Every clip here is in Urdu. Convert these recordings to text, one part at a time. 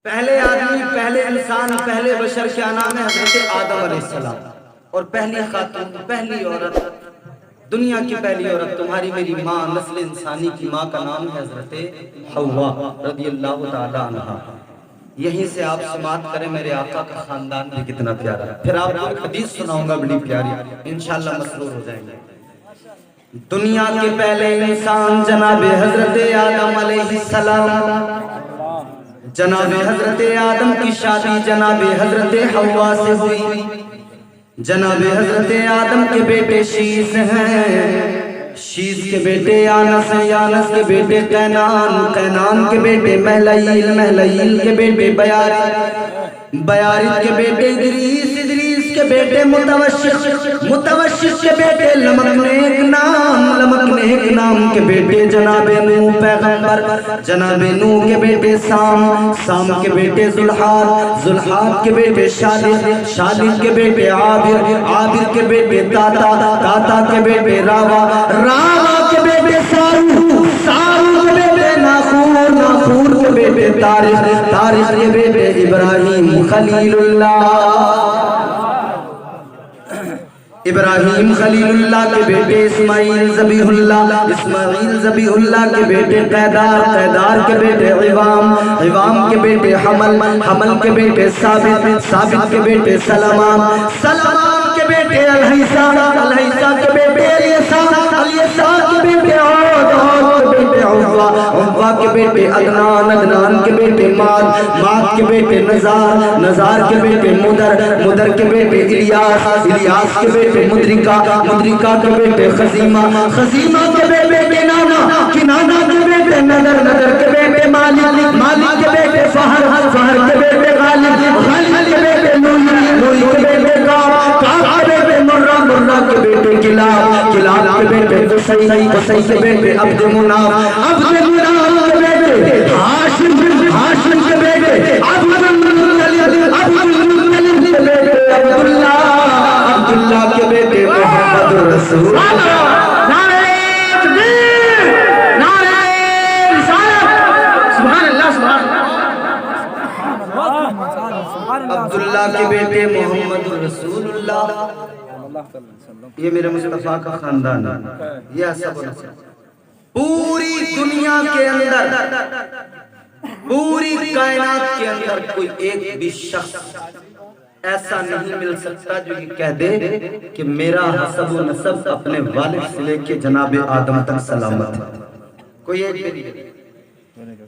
پہلے آدمی، پہلے انسان، پہلے بشر کیا نام ہے؟ حضرت آدم علیہ السلام. اور پہلی خاتون، پہلی عورت، دنیا کی پہلی عورت، تمہاری میری ماں، نسل انسانی کی ماں کا نام ہے حضرت حوا رضی اللہ تعالی عنہا. یہیں سے آپ سماعت کریں میرے آقا کا خاندان بھی کتنا پیارا ہے. پھر آپ کو ایک حدیث سناؤں گا بڑی پیاری، انشاءاللہ مسرور ہو جائیں گے. دنیا کے پہلے انسان جناب حضرت آدم علیہ السلام، جناب حضرت آدم کی شادی جناب حضرت حوا سے ہوئی. جناب حضرت آدم کے بیٹے شیس ہیں، شیس کے بیٹے یانس ہیں، یانس کے بیٹے قینان، قینان کے بیٹے مہلئیل، مہلئیل کے بیٹے بیارث، بیارث کے بیٹے ادریس، ادریس کے بیٹے متوشش، متوشش کے بیٹے لمکنیک نام، لمکنیک نام کے بیٹے جناب نوح پیغمبر، جناب نوح کے بیٹے سام، سام کے بیٹے ذوالحاد، ذوالحاد کے بیٹے شالح، شالح کے بیٹے عابر، عابر کے بیٹے تاتا، تاتا کے بیٹے راوا، راوا کے بیٹے سارو، سارو کے بیٹے ناخور، ناخور کے بیٹے تاریخ، تاریخ کے بیٹے ابراہیم خلیل اللہ، ابراہیم خلیل اللہ کے بیٹے اسماعیل ذبیح اللہ، اسماعیل ذبیح اللہ کے بیٹے قیدار، قیدار کے بیٹے عوام، عوام کے بیٹے حمل، حمل کے بیٹے ثابت، ثابت کے بیٹے سلمان، سلمان کے بیٹے الحیسہ، الحیسہ کے بیٹے الیسا، الیسا کے بیٹے عود، عود کے بیٹے عوا، عوا کے بیٹے عدنان، عدنان کے بیٹے ماد، ماد کے بیٹے نزار، نزار کے بیٹے مدر، مدر کے بیٹے الیاس، الیاس کے بیٹے مدرکہ، مدرکہ کے بیٹے خزیمہ، خزیمہ کے بیٹے کنانہ، کنانہ کے بیٹے نظر، نظر کے بیٹے مالک، مالک کے بیٹے فہر، فہر کے بیٹے غالب، غالب کے بیٹے نوئی، نوئی کے بیٹے کعب، کعب کے بیٹے مرہ، مرہ کے بیٹے کلاب، کلاب کے بیٹے قصی، قصی کے بیٹے عبد مناف، عبد مناف کے بیٹے ہاشم، ہاشم کے بیٹے عبد المطلب، عبد المطلب کے بیٹے عبداللہ، عبداللہ کے بیٹے محمد رسول اللہ. نعرہ تکبیر، نعرہ رسالت، سبحان اللہ، سبحان اللہ. عبداللہ کے بیٹے محمد رسول اللہ. یہ میرے مصطفیٰ کا خاندان ہے. یہ سب پوری دنیا کے اندر، پوری کائنات کے اندر کوئی ایک بھی شخص ایسا نہیں مل سکتا جو یہ کہہ دے کہ میرا حسب و نسب اپنے والد سے لے کے جناب آدم تک سلامت ہے. کوئی ایک بھی.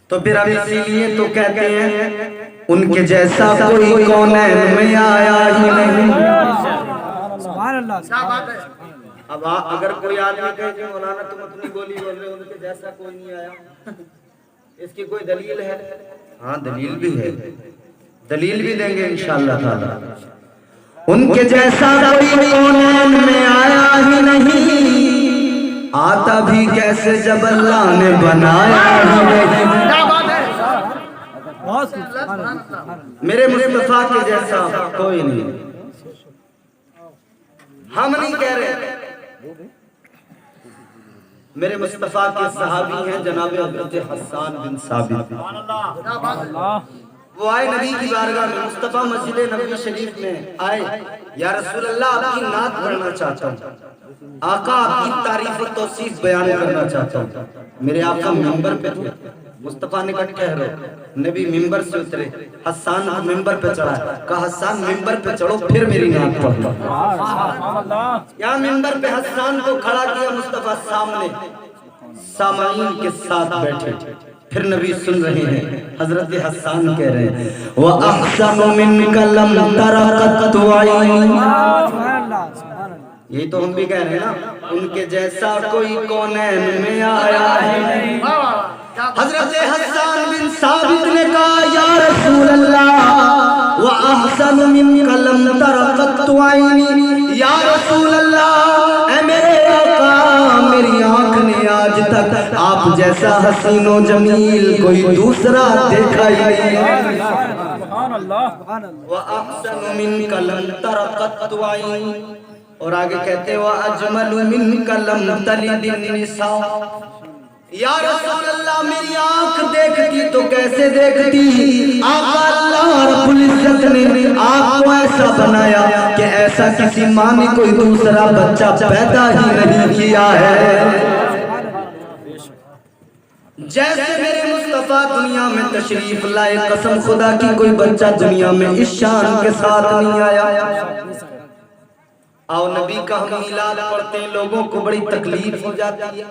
تو پھر اب اسی لیے تو کہتے ہیں ان کے جیسا کوئی کونین میں آیا ہی نہیں. سبحان اللہ. اب اگر کوئی آدمی کہے کہ مولانا تم اپنی گولی بول رہے ہو، ان کے جیسا کوئی نہیں آیا، اس کی کوئی دلیل ہے؟ ہاں دلیل بھی ہے، دلیل بھی دیں گے انشاءاللہ تعالی. ان کے جیسا کوئی کونین میں آیا ہی نہیں، آتا بھی کیسے جب اللہ نے بنایا ہی نہیں. میرے مصطفیٰ کے جیسا کوئی نہیں. ہم نہیں کہہ رہے، میرے مصطفیٰ کے صحابی ہیں جناب حضرت حسان بن ثابت. وہ آئے نبی کی بارگاہ میں، مصطفیٰ مسجد نبوی شریف میں آئے، یا رسول اللہ آپ کی نعت پڑھنا چاہتا ہوں، آقا آپ کی تعریف و توصیف بیان کرنا چاہتا ہوں. میرے آقا منبر پہ تھے. مصطفیٰ نے کہا ٹھہرو. نبی منبر سے اترے، حسان کو منبر پہ چڑھا، کہا حسان منبر پہ چڑھو پھر میری نعت پڑھو. یہاں منبر پہ حسان کو کھڑا کیا مصطفیٰ سامنے، سامعین کے ساتھ بیٹھے. پھر نبی سن رہے ہیں، حضرت حسان کہہ رہے ہیں وَأَحْسَنُ مِنْكَ لَمْ تَرَقَتْ عَيْنِ. یہی تو ہم بھی کہہ رہے ہیں نا، ان کے جیسا کوئی کونین میں آیا ہے. حضرت حسان بن ثابت نے کہا یا رسول اللہ وَأَحْسَنُ مِنْكَ لَمْ تَرَقَتْ عَيْنِ. یا رسول اللہ اے میرے آقا، میری آنکھ نے آج تک آپ جیسا حسین و جمیل کوئی دوسرا دیکھا ہی نہیں. وَأَحْسَنُ مِنْكَ لَمْ تَرَقَتْ عَيْنِ. اور آگے کہتے وَأَجْمَلُ مِنْكَ لَمْ تَلِدِ النِّسَاءُ. یا رسول اللہ میری آنکھ دیکھتی تو کیسے دیکھتی؟ آقا کو ایسا بنایا کہ ایسا کسی ماں نے کوئی دوسرا بچہ پیدا ہی نہیں کیا ہے۔ جیسے میرے مصطفیٰ دنیا میں تشریف لائے، قسم خدا کی کوئی بچہ دنیا میں اس شان کے ساتھ نہیں آیا۔ آؤ نبی کا ہم میلاد پڑھتے ہیں، لوگوں کو بڑی تکلیف ہو جاتی ہے،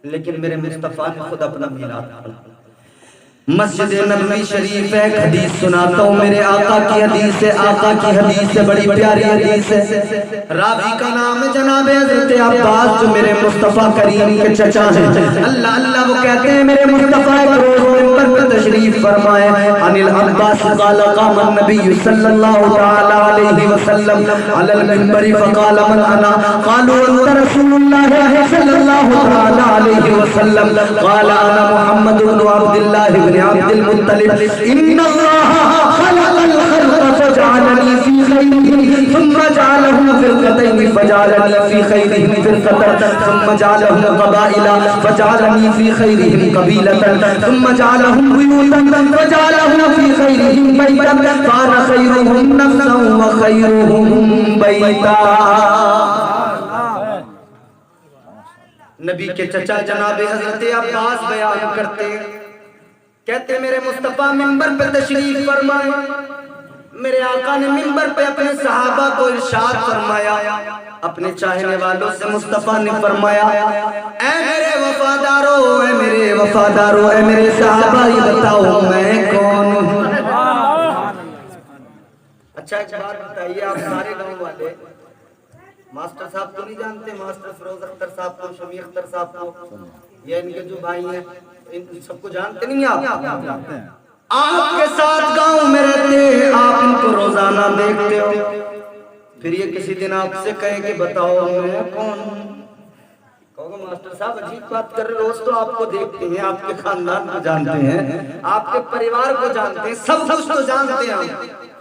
لیکن میرے مصطفیٰ نے خود اپنا میلاد پڑھا۔ مسجد نبوی شریف ایک حدیث سناتا ہوں، میرے آقا کی حدیث ہے، آقا کی حدیث ہے، بڑی پیاری حدیث ہے۔ راوی کا نام ہے جناب حضرت عباس، جو میرے مصطفیٰ کریم کے چچا ہیں۔ اللہ اللہ وہ کہتے ہیں میرے مصطفیٰ ایک روز منبر پر تشریف فرمائے۔ عن العباس قال قام النبي صلی اللہ تعالی علیہ وسلم علی المنبر فقال من انا قالوا انت رسول اللہ صلی اللہ تعالی علیہ وسلم قال انا محمد بن عبد اللہ عبد المطلب ان اللہ خلق الخلق فجعلنی فی خیرهم ثم جعلهم فرقتین فجعلنی فی خیرهم فرقة ثم جعلهم قبائل فجعلنی فی خیرهم قبیلة ثم جعلهم بیوتا فجعلهم فی خیرهم بیتا فانا خیرهم نفسا وخیرهم بیتا۔ نبی کے چچا جناب حضرت عباس بیان کرتے ہیں، کہتے میرے مصطفیٰ منبر پہ تشریف فرمائے، میرے آقا نے منبر پہ اپنے صحابہ کو ارشاد فرمایا، اپنے چاہنے والوں سے مصطفیٰ نے فرمایا اے میرے وفادارو، اے میرے وفادارو، اے میرے صحابہ یہ بتاؤ میں کون ہوں۔ اچھا ایک بات بتائیے، آپ سارے گاؤں والے ماسٹر صاحب کو نہیں جانتے؟ ماسٹر فیروز اختر صاحب کو، شمی اختر صاحب کو، یا ان کے جو بھائی ہیں ان سب کو جانتے نہیں آپ؟ آپ کے ساتھ گاؤں میں رہتے ہیں، آپ ان کو روزانہ دیکھتے ہو، پھر یہ کسی دن آپ سے کہیں کہ بتاؤ میں کون ہوں، کہو گے ماسٹر صاحب عجیب بات کر رہے، روز تو آپ کو دیکھتے ہیں، آپ کے خاندان کو جانتے ہیں، آپ کے پریوار کو جانتے ہیں، سب کچھ تو جانتے ہیں،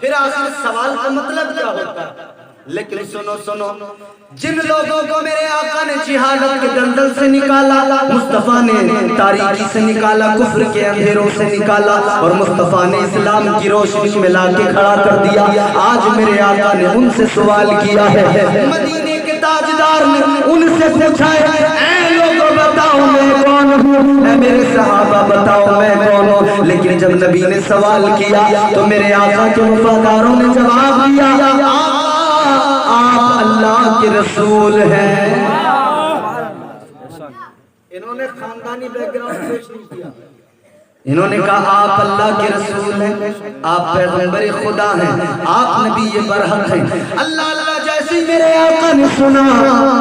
پھر آخر سوال کا مطلب کیا ہوتا ہے؟ لیکن سنو سنو، جن لوگوں کو میرے آقا نے جہالت کے دلدل سے نکالا، مصطفیٰ نے تاریکی سے نکالا، کفر کے اندھیروں سے نکالا، اور مصطفیٰ نے اسلام کی روشنی میں لا کے کھڑا کر دیا، آج میرے آقا نے ان سے سوال کیا ہے، مدینے کے تاجدار نے ان سے پوچھا ہے اے لوگوں بتاؤ میں کون ہوں، اے میرے صحابہ بتاؤ میں کون ہوں، لیکن جب نبی نے سوال کیا تو میرے آقا کے وفاداروں نے جواب دیا آپ اللہ کے رسول ہیں۔ انہوں نے خاندانی بیک گراؤنڈ پیش نہیں کیا، انہوں نے کہا آپ اللہ کے رسول ہیں، آپ پیغمبر خدا ہیں، آپ نبی برحق ہیں۔ اللہ اللہ جیسے میرے آقا نے سنا،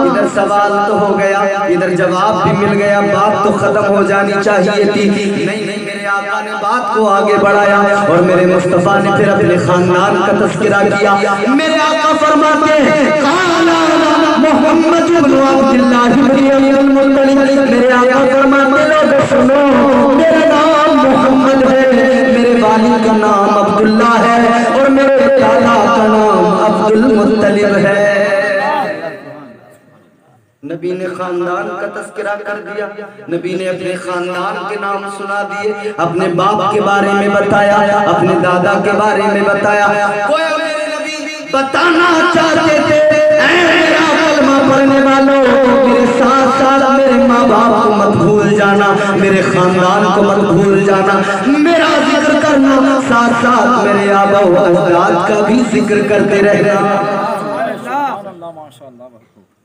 ادھر سوال تو ہو گیا، ادھر جواب بھی مل گیا، بات تو ختم ہو جانی چاہیے تھی، نہیں نہیں، میرے آقا نے بات کو آگے بڑھایا اور میرے مصطفیٰ نے پھر اپنے خاندان کا تذکرہ کیا۔ میرے آقا فرماتے ہیں قال محمد بن عبد اللہ بن عبد المطلب، میرے آقا فرماتے لوگ سنو میرا نام محمد ہے، میرے والد کا نام عبداللہ ہے اور میرے دادا کا نام عبد المطلب ہے۔ نبی نے خاندان کا تذکرہ کر دیا، نبی نے اپنے خاندان کے نام سنا دیے، اپنے باپ کے بارے میں بتایا، اپنے دادا کے بارے میں بتایا۔ کوئی میرے نبی بتانا چاہتے تھے اے میرا کلمہ پڑھنے والوں، میرے ساتھ ساتھ میرے ماں باپ کو مت بھول جانا، میرے خاندان کو مت بھول جانا، میرا ذکر کرنا، ساتھ ساتھ میرے آبا و اجداد کا بھی ذکر کرتے رہنا۔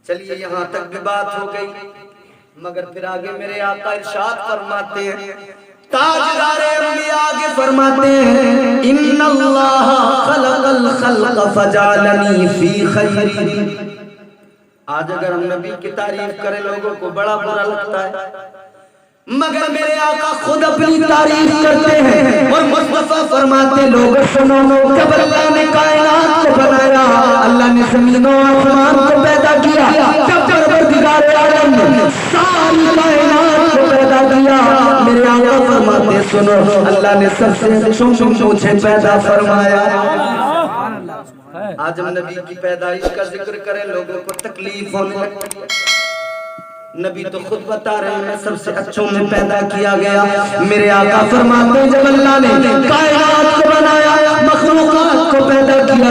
چلیے یہاں تک بھی بات ہو گئی، مگر پھر آگے میرے آقا ارشاد فرماتے ہیں، تاجدار انبیاء آگے فرماتے ہیں ان اللہ خلق الخلق فجعلنی فی خیرہ۔ آج اگر ہم نبی کی تعریف کریں لوگوں کو بڑا برا لگتا ہے، مگر میرے آقا خود اپنی تعریف کرتے ہیں اور مصطفیٰ فرماتے لوگ سنو، جب اللہ نے کائنات کو بنایا، اللہ نے زمین و آسمان کو پیدا کیا، جب پروردگار عالم نے ساری کائنات کو پیدا کیا، میرے آقا فرماتے سنو اللہ نے سب سے چھوٹی مجھے پیدا فرمایا۔ آج ہم نبی کی پیدائش کا ذکر کریں لوگوں کو تکلیف ہونے لگتی ہے، نبی تو خود بتا رہے ہیں میں سب سے اچھوں میں پیدا کیا گیا۔ میرے آقا فرماتے ہیں جب اللہ نے کائنات کو بنایا، مخلوقات کو پیدا کیا،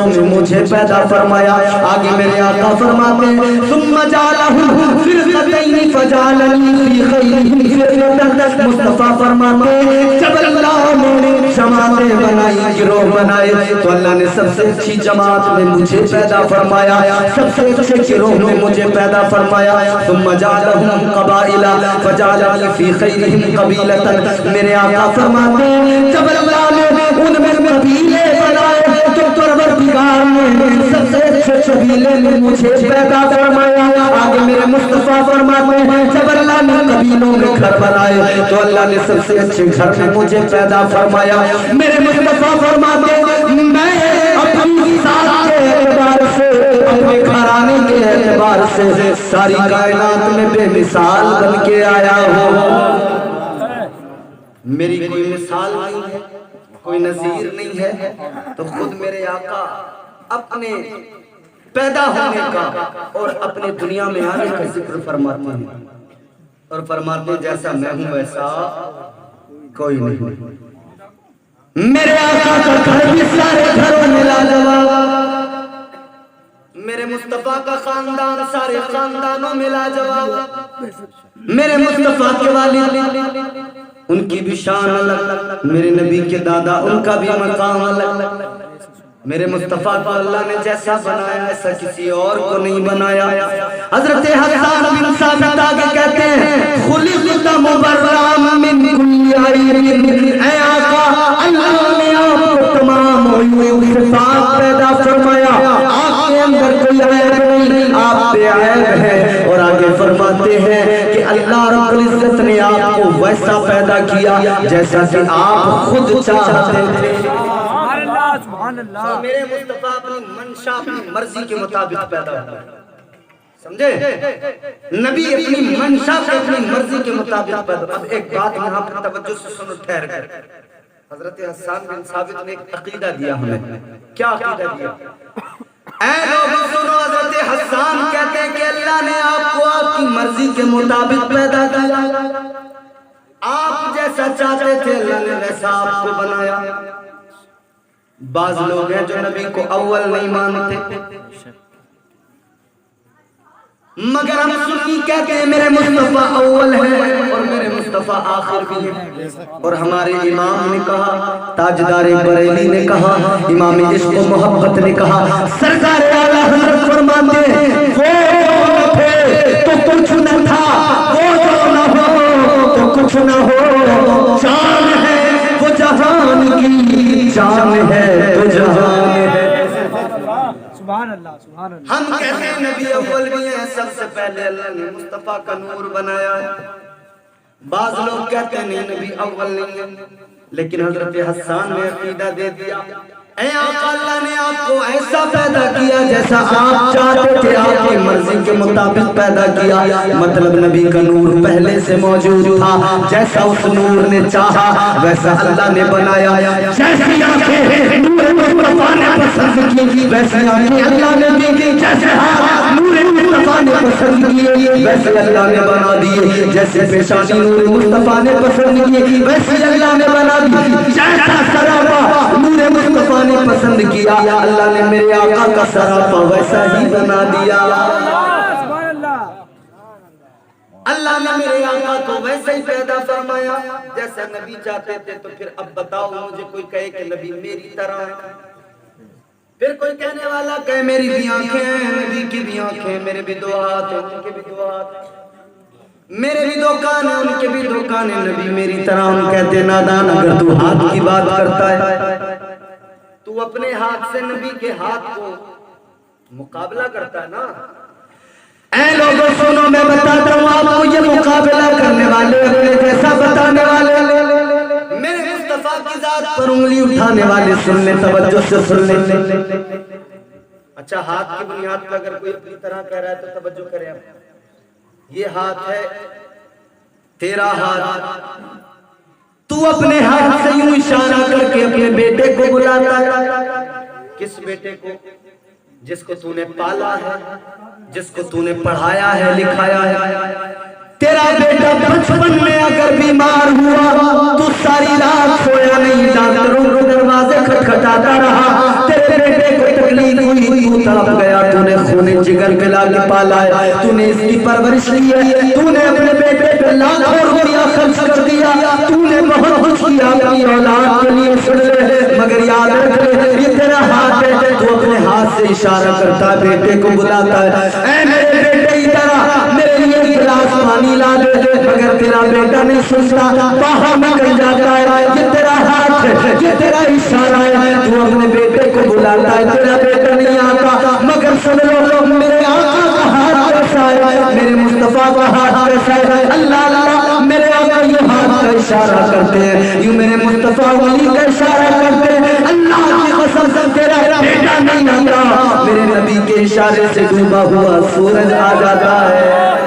بچوں میں مجھے پیدا فرمایا. آگے میرے آقا فرماتے ہیں ثم جعلهم فرقتين فجعلني في خيرهم فرقة. مصطفیٰ فرماتے ہیں جب اللہ نے جماعتیں بنائی، گروہ بنائے، تو اللہ نے سب سے اچھی جماعت میں مجھے پیدا فرمایا، سب سے اچھے گروہ میں مجھے پیدا فرمایا. ثم جعلهم قبائل فجعلني في خيرهم قبيلة. میرے آقا فرماتے ہیں جب اللہ نے ان میں قبیلے بنائے تو پروردگار نے سب سے اچھے قبیلے میں مجھے پیدا فرمایا. آگے میرے مصطفیٰ فرماتے ہیں جب اللہ نے قبیلوں میں گھر بنائے تو اللہ نے سب سے اچھے گھر میں مجھے پیدا فرمایا. میرے مصطفیٰ فرماتے ہیں میں اپنی ذات کے اعتبار سے، اپنے گھرانے کے اعتبار سے ساری کائنات میں بے مثال بن کے آیا ہوں. میری کوئی مثال نہیں ہے، کوئی نظیر نہیں ہے. تو خود میرے آقا اپنے پیدا ہونے کا اور اپنے دنیا میں آنے کا ذکر فرماتے ہیں اور فرماتے ہیں جیسا میں ہوں ویسا کوئی نہیں. میرے آقا کا گھر بھی سارے گھروں میں لاجواب، میرے مصطفیٰ کا خاندان سارے خاندانوں میں لاجواب. میرے مصطفیٰ کے والد ان کی بھی شان الگ، میرے نبی کے دادا ان کا بھی مقام الگ. میرے مصطفیٰ کو اللہ نے جیسا بنایا ایسا کسی اور کو نہیں بنایا. حضرت حسان بن ثابت آگے کہتے ہیں خلقت مبرأ من کل عیب. اے آقا اللہ نے آپ کو تمام عیوب سے پاک پیدا فرمایا، آپ کے اندر کوئی عیب نہیں، آپ بے عیب ہیں. اور آگے فرماتے ہیں کہ اللہ رب العزت نے آپ کو ویسا پیدا کیا جیسا کہ آپ خود چاہتے تھے. سبحان اللہ. میرے مصطفیٰ اپنی منشا اپنی مرضی کے مطابق پیدا ہوتا ہے، سمجھے؟ نبی اپنی منشا سے اپنی مرضی کے مطابق پیدا. اب ایک بات یہاں پر توجہ سے سنو ٹھہر کر. حضرت حسان بن ثابت نے ایک عقیدہ دیا ہمیں. کیا عقیدہ دیا؟ اے لوگوں سنو، حضرت حسان کہتے ہیں کہ اللہ نے آپ کو آپ کی مرضی کے مطابق پیدا کیا، آپ جیسا چاہتے تھے اللہ نے ویسا آپ کو بنایا. بعض لوگ ہیں جو نبی کو اول نہیں مانتے، مگر ہم سنی کہتے ہیں میرے مصطفیٰ اول ہیں اور میرے مصطفیٰ آخر بھی ہیں. اور ہمارے امام نے کہا، تاجدار بریلی نے کہا، امام عشق و محبت نے کہا، سرکار اعلیٰ حضرت فرماتے ہیں وہ تھے تو کچھ نہ تھا، وہ جو نہ ہو تو کچھ نہ ہو. جان ہے وہ جہان کی، جان ہے تو جہان ہے. سبحان اللہ. سبحان اللہ. ہم کہتے ہیں نبی اول بھی ہیں، سب سے پہلے اللہ نے مصطفیٰ کا نور بنایا ہے. بعض لوگ کہتے ہیں نہیں نبی اول نہیں ہے، لیکن حضرت حسان نے عقیدہ دے دیا اے آقا اللہ نے آپ کو ایسا پیدا کیا جیسا آپ چاہتے تھے، آپ کی مرضی کے مطابق پیدا کیا. مطلب نبی کا نور پہلے سے موجود تھا، جیسا اس نور نے چاہا ویسا اللہ نے بنایا. جیسی آنکھیں نور مصطفیٰ نے پسند کی ویسے آنکھیں اللہ نے دی، جیسے ہاتھ نور مصطفیٰ نے پسند کیے ویسے اللہ نے بنا دیے، جیسے پیشانی نور مصطفیٰ نے پسند کی ویسے اللہ نے بنا دی، جیسا سراپا نور مصطفیٰ نے پسند کیا اللہ نے میرے آقا کا سراپا ویسا ہی بنا دیا. اللہ نے میرے آقا کو ویسے ہی پیدا فرمایا جیسا نبی چاہتے تھے. تو پھر اب بتاؤ مجھے کوئی کہے کہ نبی میری طرح ہے، پھر کوئی کہنے والا کہے میری بھی آنکھیں ہیں، نبی کی بھی آنکھیں، میرے بھی دو ہاتھ ہیں، ان کے بھی دو ہاتھ ہیں، میرے بھی دو کان ہیں، ان کے بھی دو کان ہیں، نبی میری طرح. ہم کہتے نادان اگر تو ہاتھ کی بات کرتا ہے تو اپنے ہاتھ سے نبی کے ہاتھ کو مقابلہ کرتا ہے نا. اے لوگوں سنو، میں بتاتا ہوں آپ کو، یہ مقابلہ کرنے والے اپنے جیسا بتانے والے میرے مصطفیٰ کی ذات پر انگلی اٹھانے والے سن لیں، توجہ سے سن لیں. اچھا ہاتھ کی بنیاد پر اگر کوئی اپنی طرح کہہ رہا ہے تو توجہ کریں. یہ ہاتھ ہے تیرا ہاتھ، تو اپنے ہاتھ سے یوں اشارہ کر کے اپنے بیٹے کو بلاتا ہے. کس بیٹے کو؟ جس کو تو نے پالا ہے، جس کو تو نے پڑھایا ہے، لکھایا ہے. تیرا بیٹا بچپن میں اگر بیمار ہوا تو ساری رات سویا نہیں، ڈاکٹروں کے دروازے کھٹکھٹاتا رہا. تیرے بیٹے کو تکلیف کھلا کے پالا ہے، تو نے اس کی پرورش کی ہے، تو نے اپنے بیٹے پہ لاکھوں روپیہ خرچ کر دیا، تو نے بہت کچھ کیا اپنی اولاد کے لیے، سن لے مگر یاد رکھ لے یہ تیرا ہاتھ ہے، تو اپنے ہاتھ سے اشارہ کرتا ہے، بیٹے کو بلاتا ہے، اے میرے بیٹے ادھر آ، میرے لیے گلاس پانی لا دے، مگر تیرا بیٹا نہیں سنتا، باہر نکل جاتا ہے، یہ تیرا ہاتھ ہے، یہ تیرا اشارہ ہے، تو اپنے بیٹے کو بلاتا ہے، تیرا بیٹا نہیں آتا، مگر سن لو میرے آقا کا ہاتھ کیسا ہے، میرے مصطفیٰ کا ہاتھ کیسا ہے، اللہ اللہ میرے آقا یہ ہاتھ کا اشارہ کرتے ہیں، یوں میرے مصطفیٰ ولی کا اشارہ کرتے ہیں، اللہ کی قسم تیرا بیٹا نہیں آتا، میرے نبی کے اشارے سے ڈوبا ہوا سورج آ جاتا ہے،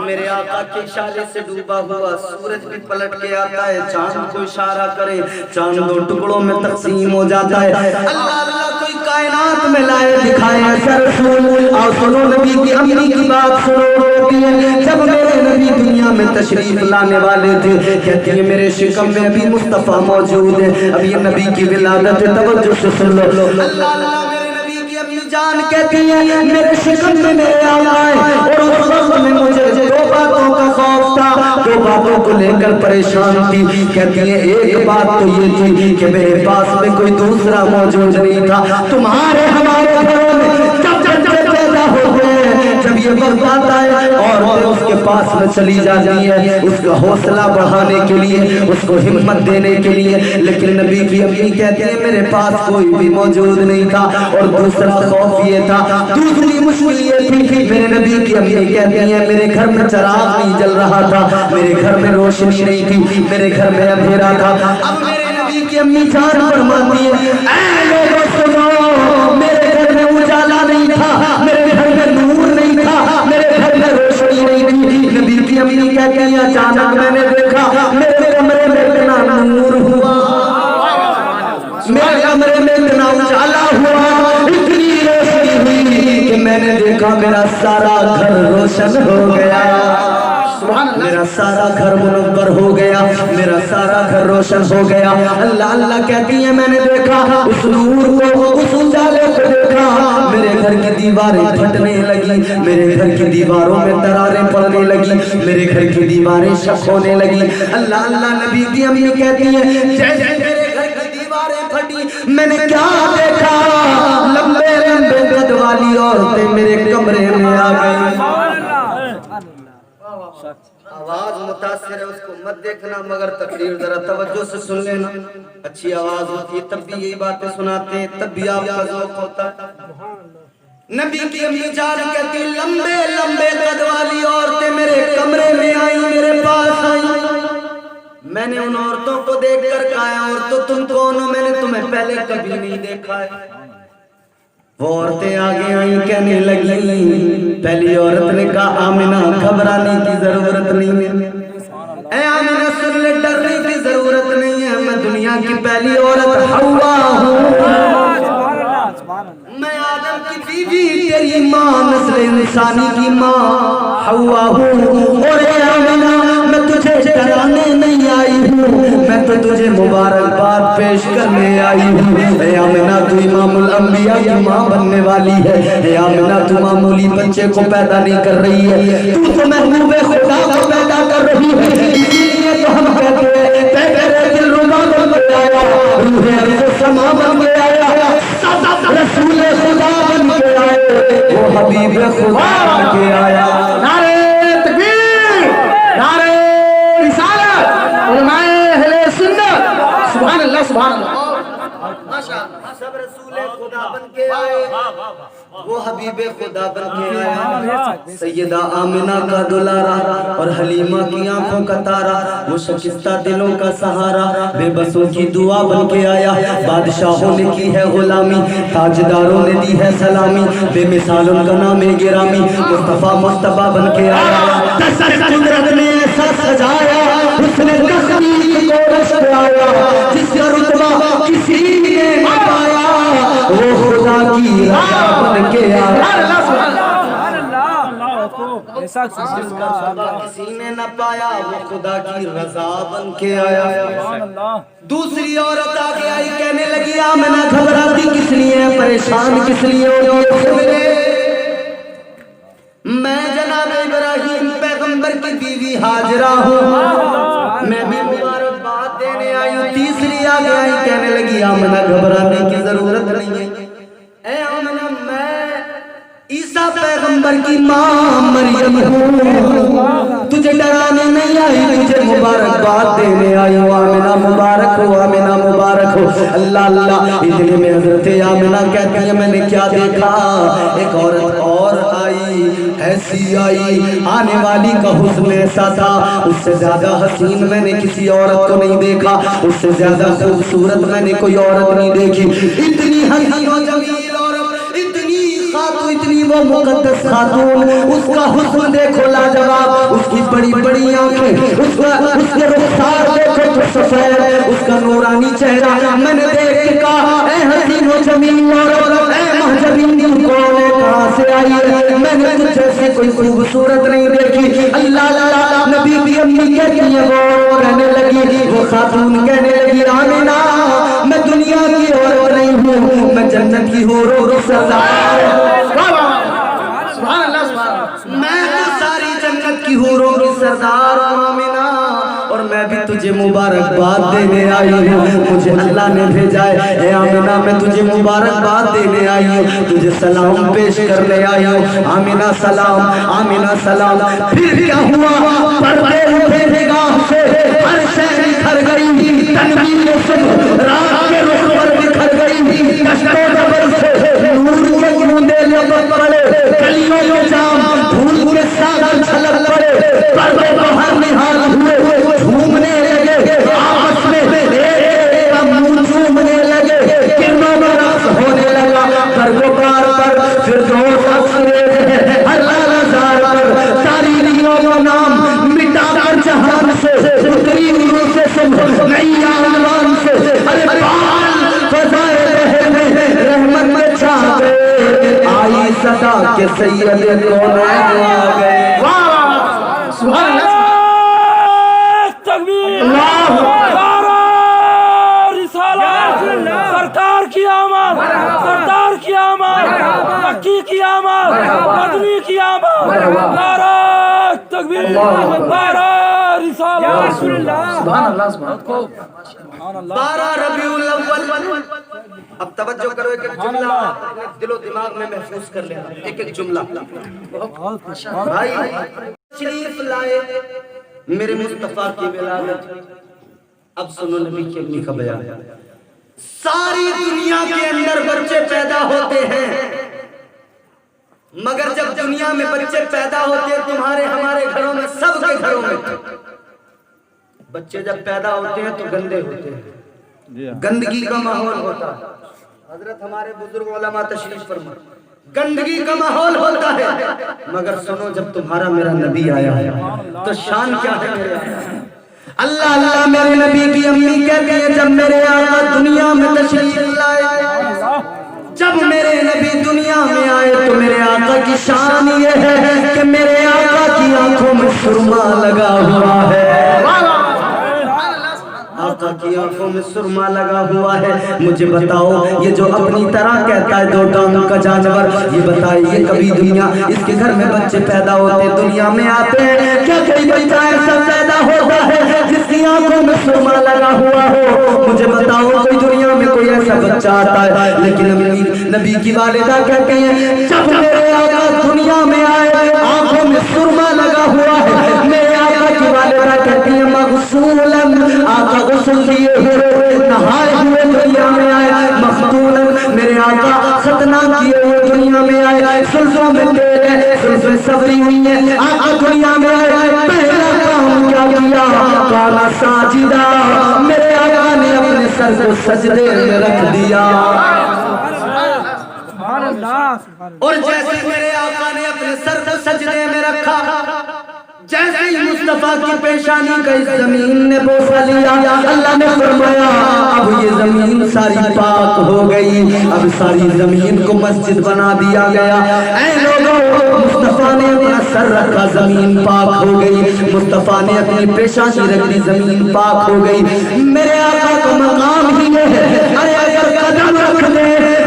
میرے آقا کے اشارے سے ڈوبا ہوا سورج بھی پلٹ کے آتا ہے، چاند کو اشارہ کرے چاند دو ٹکڑوں میں تقسیم ہو جاتا ہے، اللہ اللہ کوئی کائنات میں لائے دکھائے ایسا رسول، آؤ سنو نبی کی امی کی بات سنو، روتی ہے جب میرے نبی دنیا میں تشریف لانے والے تھے، کہتی ہے میرے شکم میں ابھی مصطفیٰ موجود ہے، اب یہ نبی کی ولادت ہے، توجہ سے سن لو، اللہ اللہ میرے نبی کی امی جان کہتی ہے میرے شکم میں میرے آقا ہے، اور اس وقت میں مجھے دو باتوں کا خوف تھا، دو باتوں کو لے کر پریشان تھی، کہتی ہے ایک بات تو یہ تھی کہ میرے پاس میں کوئی دوسرا موجود نہیں تھا، تمہارے ہمارے گھروں میں جب بچے پیدا ہوتے ہیں، جب یہ وقت آتا ہے عورتیں اس کے پاس میں چلی جاتی ہے اس کا حوصلہ بڑھانے کے لیے، اس کو ہمت دینے کے لیے، لیکن نبی کی امی کہتی ہے میرے پاس کوئی بھی موجود نہیں تھا، اور دوسرا خوف یہ تھا، دوسری مشکل یہ تھی، میرے نبی کی امی کہتی ہیں میرے گھر میں چراغ نہیں جل رہا تھا، میرے گھر میں روشنی نہیں تھی، میرے گھر میں اندھیرا تھا، اب میرے نبی کی امی جان فرماتی ہے اے لوگوں سنو، میرے گھر میں اجالا نہیں تھا، میرے گھر میں نور نہیں تھا، میرے گھر میں روشنی نہیں تھی، نبی کی امی کہتی ہیں اچانک میں نے دیکھا میرے کمرے میں اتنا نور ہوا، میرے کمرے میں اتنا اجالا ہوا، اتنی روشنی ہوئی کہ میں نے دیکھا میرا سارا گھر روشن ہو گیا، میرا سارا گھر منور ہو گیا، میرا سارا گھر روشن ہو گیا، اللہ اللہ کہتی ہے میں نے دیکھا اس نور کو، اس اجالے کو دیکھا، میرے گھر کی دیواریں پھٹنے لگی، میرے گھر کی دیواروں میں دراریں پڑنے لگی، میرے گھر کی دیواریں شک ہونے لگی، اللہ اللہ نبی کی امی کہتی ہیں جیسے میرے گھر کی دیواریں پھٹی میں نے کیا دیکھا، لمبے لمبے قد والی عورتیں میرے کمرے میں آ گئی، آواز متاثر ہے اس کو مت دیکھنا مگر تقریر ذرا توجہ سے سن لینا، اچھی آواز ہوتی ہے تب بھی یہی باتیں سناتے ہیں، تب بھی آپ کا ذوق ہوتا ہے، نبی کی امی جان کہتی لمبے لمبے قد والی عورتیں میرے کمرے میں آئیں، میرے پاس آئیں، میں نے ان عورتوں کو دیکھ کر کہا عورتوں تم کون ہو، میں نے تمہیں پہلے کبھی نہیں دیکھا ہے، وہ عورتیں آگے آئیں کہنے لگی، پہلی عورت نے کہا آمنہ گھبرانے کی ضرورت نہیں ہے، اے آمنہ سن لے ڈرنے کی ضرورت نہیں ہے، میں دنیا کی پہلی عورت حوا ہوں، میں آدم کی بیوی تیری ماں نسل انسانی کی ماں حوا ہوں، اور اے آمنہ میں تجھے ڈرانے نہیں آئی ہوں، میں تو تجھے مبارکباد پیش کرنے آئی ہوں، اے آمنہ تو امام الانبیاء کی ماں بننے والی ہے، اے آمنہ تو معمولی بچے کو پیدا نہیں کر رہی ہے، تو محبوب خدا کو پیدا کر رہی ہے، اسی لیے تو ہم کہتے ہیں تیرے دل ربا بن کے آیا، روح ارض سما بن کے آیا، رسول خدا بن کے آئے، وہ حبیب خدا بن کے آیا، نعرہ تکبیر، نعرہ رسالت، علماء اہل سنت، سبحان اللہ سبحان اللہ، سب رسول خدا بن کے آئے، وہ حبیب خدا بن کے آیا، سیدہ آمنہ کا دلارا اور حلیمہ کی آنکھوں کا تارا، وہ شکستہ دلوں کا سہارا، بے بسوں کی دعا بن کے آیا، بادشاہوں نے کی ہے غلامی، تاجداروں نے دی ہے سلامی، بے مثال ان کا نام گرامی، مصطفیٰ مصطفیٰ بن کے آیا، دستر قدرت نے ایسا سجایا، اس نے تخلیق کو رشت آیا، جس کا رتبہ کسی نے نہ پایا، وہ خدا کی رضا بن کے آیا، کسی نے نہ پایا وہ خدا کی رضا بن کے آیا. دوسری عورت آگے آئی کہنے لگی آمنہ گھبراتی کس لیے پریشان کس لیے ہوگی؟ میں جناب ابراہیم پیغمبر کی بیوی ہاجرہ ہوں, میں بھی مبارکباد دینے آئی ہوں. تیسری آگے آئی کہنے لگی آمنہ گھبرانے کی ضرورت نہیں ہے, اے آمنہ میں عیسیٰ پیغمبر کی ماں مریم ہوں, تجھے ڈرانے نہیں آئی تجھے مبارکباد دینے آئی ہوں. آمنہ مبارک ہو, آمنہ مبارک ہو. اللہ اللہ. اتنے میں حضرت آمنہ کہتی ہے میں نے کیا دیکھا, ایک عورت اور آئی, ایسی آئی آنے والی کا حسن ایسا تھا, اس سے زیادہ حسین میں نے کسی عورت کو نہیں دیکھا, اس سے زیادہ خوبصورت میں نے کوئی عورت نہیں دیکھی. اتنی حسین و جمیل عورت, اتنی خاتون, اتنی وہ مقدس خاتون, اس کا حسن دیکھو لاجواب, اس کی بڑی بڑی آنکھیں, اس کے رخسار دیکھو تو سفید, اس کا نورانی چہرہ. میں نے دیکھ کے کہا اے حسین و جمیل عورت, اے مہجبین کون ہے, کہاں سے آئی ہے, میں نے تجھ جیسے کوئی خوبصورت نہیں دیکھی. اللہ اللہ. نبی کی امی کہتی ہے وہ کہنے لگی, وہ خاتون کہنے لگی آمنہ میں دنیا کی عورت نہیں ہوں, میں جنت کی حوروں کی سردار, میں تو ساری جنت کی حوروں کی سردار ہوں آمنہ, اور میں بھی تجھے مبارکباد دینے آئی ہوں, مجھے اللہ نے بھیجا ہے. اے آمنہ میں تجھے مبارکباد دینے آئی ہوں, تجھے سلام پیش کرنے آئی ہوں. آمنہ سلام, آمنہ سلام. پھر کیا ہوا, پردے اٹھے نگاہ سے, ہر شے نکھر گئی, تنویر صبح رات کے رخ پر نکھر گئی, کشت و زبر سے نور کے بوندے لپٹ پڑے, گلیوں میں جام دھول کے ساغر چھلک پڑے, پردے باہر نہال ہوئے, جھومنے لگے آپس میں, ایک کا منہ جھومنے لگے, کرنوں میں رقص ہونے لگا, پروکار پر پھر دوست افسرے ہیں, ہر لالزار پر تاریخیوں کا نام مٹا کر جہان سے, اتری انہوں سے صبح نئی آنوان سے, ارے بال فضائے رہے میں رحمت میں چھاپے, آئی صدا کے سید کونین آ گئے. سبحان اللہ. سرکار کی آمد, سرکار کی آمد, مکی کی آمد, مدنی کی آمد, نعرہ تکبیر, نعرہ رسالت. سبحان اللہ. سبحان اللہ. 12 ربیع الاول. اب توجہ کرو, ایک ایک جملہ اپنے دل و دماغ میں محفوظ کر لینا, ایک ایک جملہ. بھائی شریف لائے میرے مصطفیٰ کی ولادت. اب سنو نبی کی امی کا بیان. ساری دنیا کے اندر بچے پیدا ہوتے ہیں, مگر جب دنیا میں بچے پیدا ہوتے ہیں تمہارے ہمارے گھروں میں, سب کے گھروں میں بچے جب پیدا ہوتے ہیں تو گندے ہوتے ہیں, گندگی کا ماحول ہوتا ہے. حضرت ہمارے بزرگ علماء تشریف فرما, گندگی کا ماحول ہوتا ہے, مگر سنو جب تمہارا میرا نبی آیا ہے تو شان کیا ہے میرے آیا. اللہ اللہ. میرے نبی کی امی کہتی ہے جب میرے آقا دنیا میں تشریف لائے, جب میرے نبی دنیا میں آئے تو میرے آقا کی شان یہ ہے کہ میرے آقا کی آنکھوں میں سرما لگا ہوا ہے, آقا کی آنکھوں میں سرما لگا ہوا ہے. مجھے بتاؤ یہ جو اپنی طرح کہتا ہے 2 ٹانگ کا جانور, یہ بتائیے کبھی دنیا اس کے گھر میں بچے پیدا ہوتے, دنیا میں آتے ہیں, کیا کوئی بچہ ایسا پیدا ہوتا ہے جس کی آنکھوں میں سرما لگا ہوا ہو؟ مجھے بتاؤ کوئی دنیا میں کوئی ایسا بچہ آتا ہے. لیکن نبی کی والدہ کہتے ہیں جب میرے آقا دنیا میں آئے آنکھوں میں سرما لگا ہوا ہے. میرے آقا کی والدہ کہتی ہیں مغسولاً, آقا غسل کیے ہوئے نہائے ہوئے دنیا میں آئے, مختوناً میرے آقا ختنہ کیے ہوئے دنیا میں آئے, سلسوں میں تیل ہے, سلسوں صبری ہوئی ہے, آقا دنیا میں آئے. پہلا کام کیا کیا, کالا ساجدہ, میرے آقا نے اپنے سر کو سجدے میں رکھ دیا. اور جیسے میرے آقا نے اپنے سر کو سجدے میں رکھا, جیسے ہی مصطفیٰ کی پیشانی کا اس زمین نے بوسہ لیا, اللہ نے فرمایا اب یہ زمین ساری پاک ہو گئی, اب ساری زمین کو مسجد بنا دیا گیا. اے لوگوں مصطفیٰ نے اپنا سر رکھا زمین پاک ہو گئی، مصطفیٰ نے اپنی پیشانی رکھ دی زمین پاک ہو گئی۔ میرے آقا کا مقام ہی یہ ہے، ارے اگر قدم رکھ دے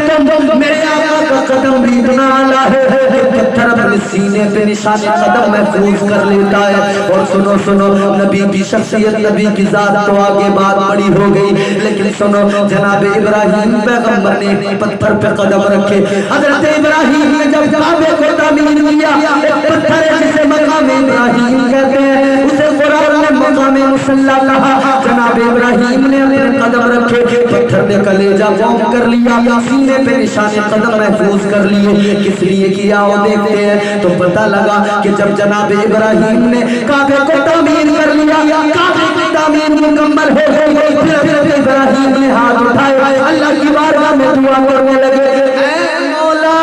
تو میرے آقا کا قدم بھی اتنا اعلیٰ ہے، پتھر اپنے سینے پہ نشان قدم محفوظ کر لیتا ہے۔ اور سنو سنو، نبی کی شخصیت، نبی کی ذات تو آگے بات بڑی ہو گئی، لیکن سنو جناب ابراہیم پیغمبر نے ایک پتھر پہ قدم رکھے۔ حضرت ابراہیم نے جب کعبے کو تعمیر کیا، ایک پتھر ہے جسے مقام ابراہیم کہتے ہیں، اسے قرآن نے مقام مصلی کہا۔ جناب ابراہیم نے اپنے قدم رکھے، پتھر نے کلیجہ قوم کر لیا، سینے پہ نشان قدم محفوظ کر لیے۔ کس لیے کیا وہ دیکھتے ہیں تو پتہ لگا کہ جب جناب ابراہیم نے کعبے کو تعمیر کر لیا، کعبے کی تعمیر مکمل ہو گئی، پھر ابراہیم نے ہاتھ اٹھائے، اللہ کی بارگاہ میں دعا کرنے لگے، اے مولا،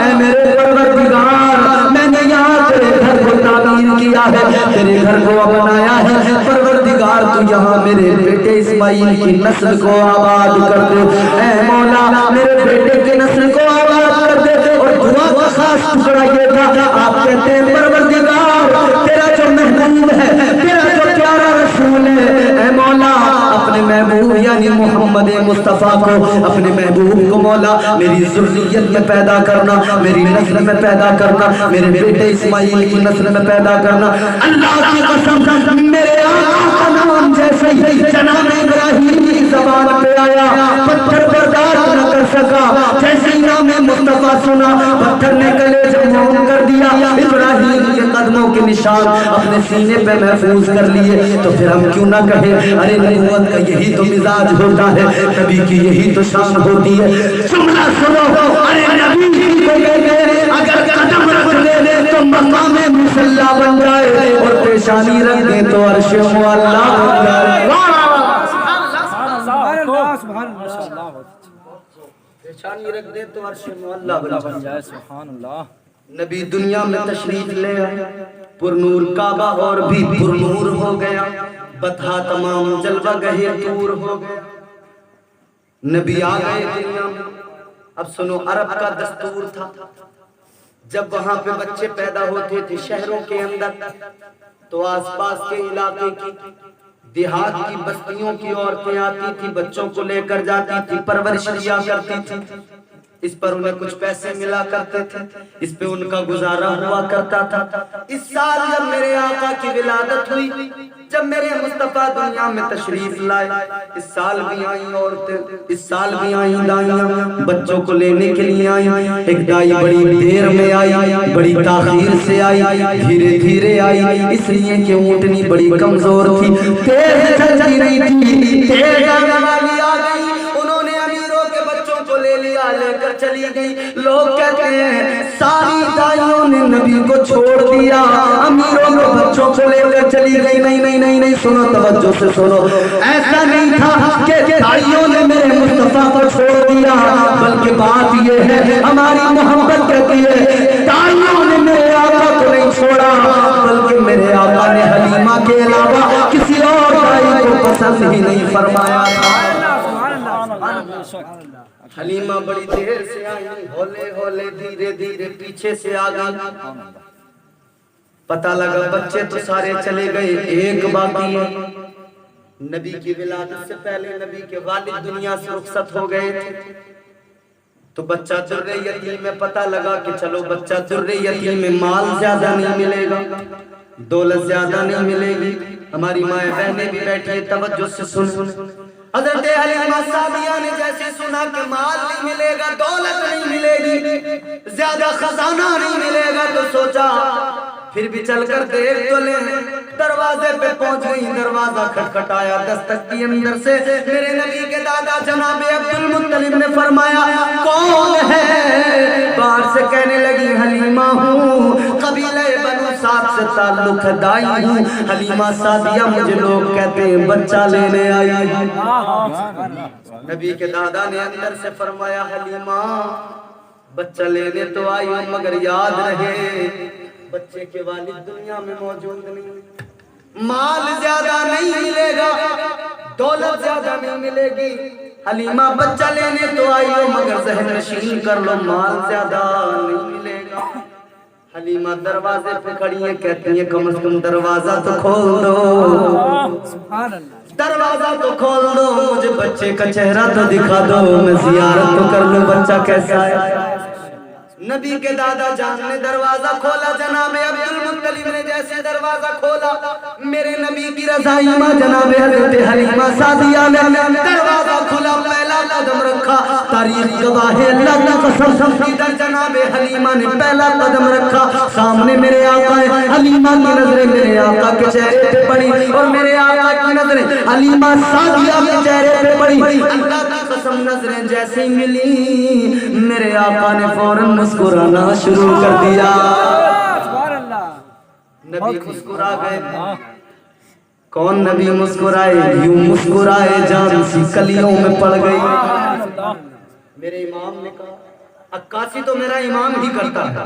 اے میرے پروردگار، میں نے یہاں تیرے گھر کو تعمیر کیا ہے، تیرے گھر کو بنایا ہے، پروردگار تو یہاں میرے بیٹے اسماعیل کی نسل کو آباد کر دے، اے مولا میرے بیٹے کی نسل کو آباد کر دے۔ اور دعا کا خاص ٹکڑا یہ تھا، آپ کہتے ہیں پروردگار تیرا جو محبوب ہے، تیرا جو پیارا رسول ہے، اے مولا اپنے محبوب یعنی محمد مصطفیٰ کو، اپنے محبوب کو مولا میری ذریت میں پیدا کرنا، میری نسل میں پیدا کرنا، میرے بیٹے اسماعیل کی نسل میں پیدا کرنا۔ اللہ کی قسم میرے آقا کا نام جیسے ہی جناب ابراہیم کی زبان پہ آیا، پتھر برداشت نہ کر سکا، جیسے ہی نام مصطفیٰ سنا، پتھر نے کلیجہ قوم کر دیا، ابراہیم کے قدموں کے نشان اپنے سینے پہ محفوظ کر لیے۔ تو پھر ہم کیوں نہ کہیں ارے نبوت کا یہی تو مزاج ہوتا ہے، نبی کی یہی تو شان ہوتی ہے۔ جملہ سنو، ارے نبی کو کہتے اگر قدم رکھ دے تو مقام مصلی بن جائے، اور پیشانی رکھ دے تو عرش معلی بن جائے۔ پیشانی رکھ دے تو عرش معلی بن جائے۔ سبحان اللہ۔ نبی دنیا میں تشریف لے آئے، پرنور کعبہ اور بھی پرنور ہو گیا، بطحا تمام جلوہ گہے دور ہو گیا، نبی آ گئے دنیا میں۔ اب سنو، عرب کا دستور تھا جب وہاں پہ بچے پیدا ہوتے تھے شہروں کے اندر، تو آس پاس کے علاقے کی دیہات کی بستیوں کی عورتیں آتی تھی، بچوں کو لے کر جاتی تھی، پرورش کیا کرتی تھی، اس پر انہیں کچھ پیسے ملا کرتے تھے، اس پہ ان کا گزارا ہوا کرتا تھا۔ اس سال جب میرے آقا کی ولادت ہوئی، جب میرے مصطفیٰ دنیا میں تشریف لائے، اس سال بھی آئیں عورتیں، اس سال بھی آئیں دائیاں بچوں کو لینے کے لیے آئیں۔ ایک دائی بڑی دیر میں آئی، بڑی تاخیر سے آئی، دھیرے دھیرے آئی، اس لیے کہ اونٹنی بڑی کمزور تھی، تیز چلتی نہیں تھی، تیز آنے والی آ گئی، انہوں نے امیروں کے بچوں کو لے لیا، لے کر چلی گئی۔ لوگ کہتے ہیں ساری دائیوں نے نبی کو چھوڑ دیا، امیروں کے بچوں کو لے کر چلی گئی۔ نہیں نہیں نہیں نہیں، سنو توجہ سے سنو، ایسا نہیں تھا کہ دائیوں نے میرے مصطفیٰ کو چھوڑ دیا، بلکہ بات یہ ہے ہماری محبت کہتی ہے دائیوں نے میرے آقا کو نہیں چھوڑا، بلکہ میرے آقا نے حلیمہ کے علاوہ کسی اور دائی کو پسند ہی نہیں فرمایا تھا۔ حلیمہ بڑی دیر سے آئی، ہولے ہولے دھیرے دھیرے پیچھے سے آ گئی، پتہ لگا بچے تو سارے چلے گئے، ایک باقی ہے۔ نبی کی ولادت سے پہلے نبی کے والد دنیا سے رخصت ہو گئے تھے، تو بچہ در یتیم میں پتہ لگا کہ چلو بچہ در یتیم میں مال زیادہ نہیں ملے گا، دولت زیادہ نہیں ملے گی۔ ہماری مائیں بہنیں بھی بیٹھی توجہ سے سن۔ حضرت حلیمہ سعدیہ نے جیسے سنا کہ مال نہیں ملے گا، دولت نہیں ملے گی، زیادہ خزانہ نہیں ملے گا، تو سوچا پھر بھی چل کر دیکھ تو لیں۔ دروازے پہ پہنچ گئی، دروازہ کھٹکھٹایا، دستک کی اندر سے میرے نبی کے دادا جناب عبد المطلب نے فرمایا کون ہے؟ باہر سے کہنے لگی حلیمہ ہوں، قبیلہ بنو سعد سے تعلق دائی ہوں، حلیمہ سعدیہ مجھے لوگ کہتے ہیں بچہ لینے آئی۔ نبی کے دادا نے اندر سے فرمایا حلیمہ بچہ لینے تو آئی ہوں، مگر یاد رہے بچے کے والد دنیا میں موجود نہیں، مال زیادہ نہیں ملے گا، دولت زیادہ نہیں ملے گی۔ حلیمہ بچہ لینے تو آئی ہو، مگر ذہن نشین کر لو مال زیادہ نہیں ملے گا۔ حلیمہ دروازے پہ کھڑی ہیں، کہتی ہیں کم از کم دروازہ تو کھول دو، سبحان اللہ، دروازہ تو کھول دو، مجھے بچے کا چہرہ تو دکھا دو، میں زیارت تو کر لوں بچہ کیسا ہے۔ نبی کے دادا جان نے دروازہ کھولا، جناب عبدالمطلب نے جیسے دروازہ کھولا، میرے نبی کی رضائی ماں جناب حضرت حلیمہ سعدیہ نے دروازہ کھولا، پہلا قدم رکھا، تاریخ گواہ ہے اللہ کی قسم، ادھر جناب حلیمہ نے پہلا قدم رکھا، سامنے میرے آقا ہے، حلیمہ کی نظریں میرے آقا کے چہرے پہ پڑی، اور میرے آقا کی نظریں حلیمہ سعدیہ کے چہرے پہ پڑی، اللہ کی قسم نظریں جیسے ہی ملی، میرے آقا نے فوراً مسکرانا شروع کر دیا، سبحان اللہ، نبی مسکرا گئے۔ کون نبی مسکرائے؟ یوں مسکرائے جان سی کلیوں میں پڑ گئی۔ میرے امام نے کہا عکاسی تو میرا امام ہی کرتا ہے،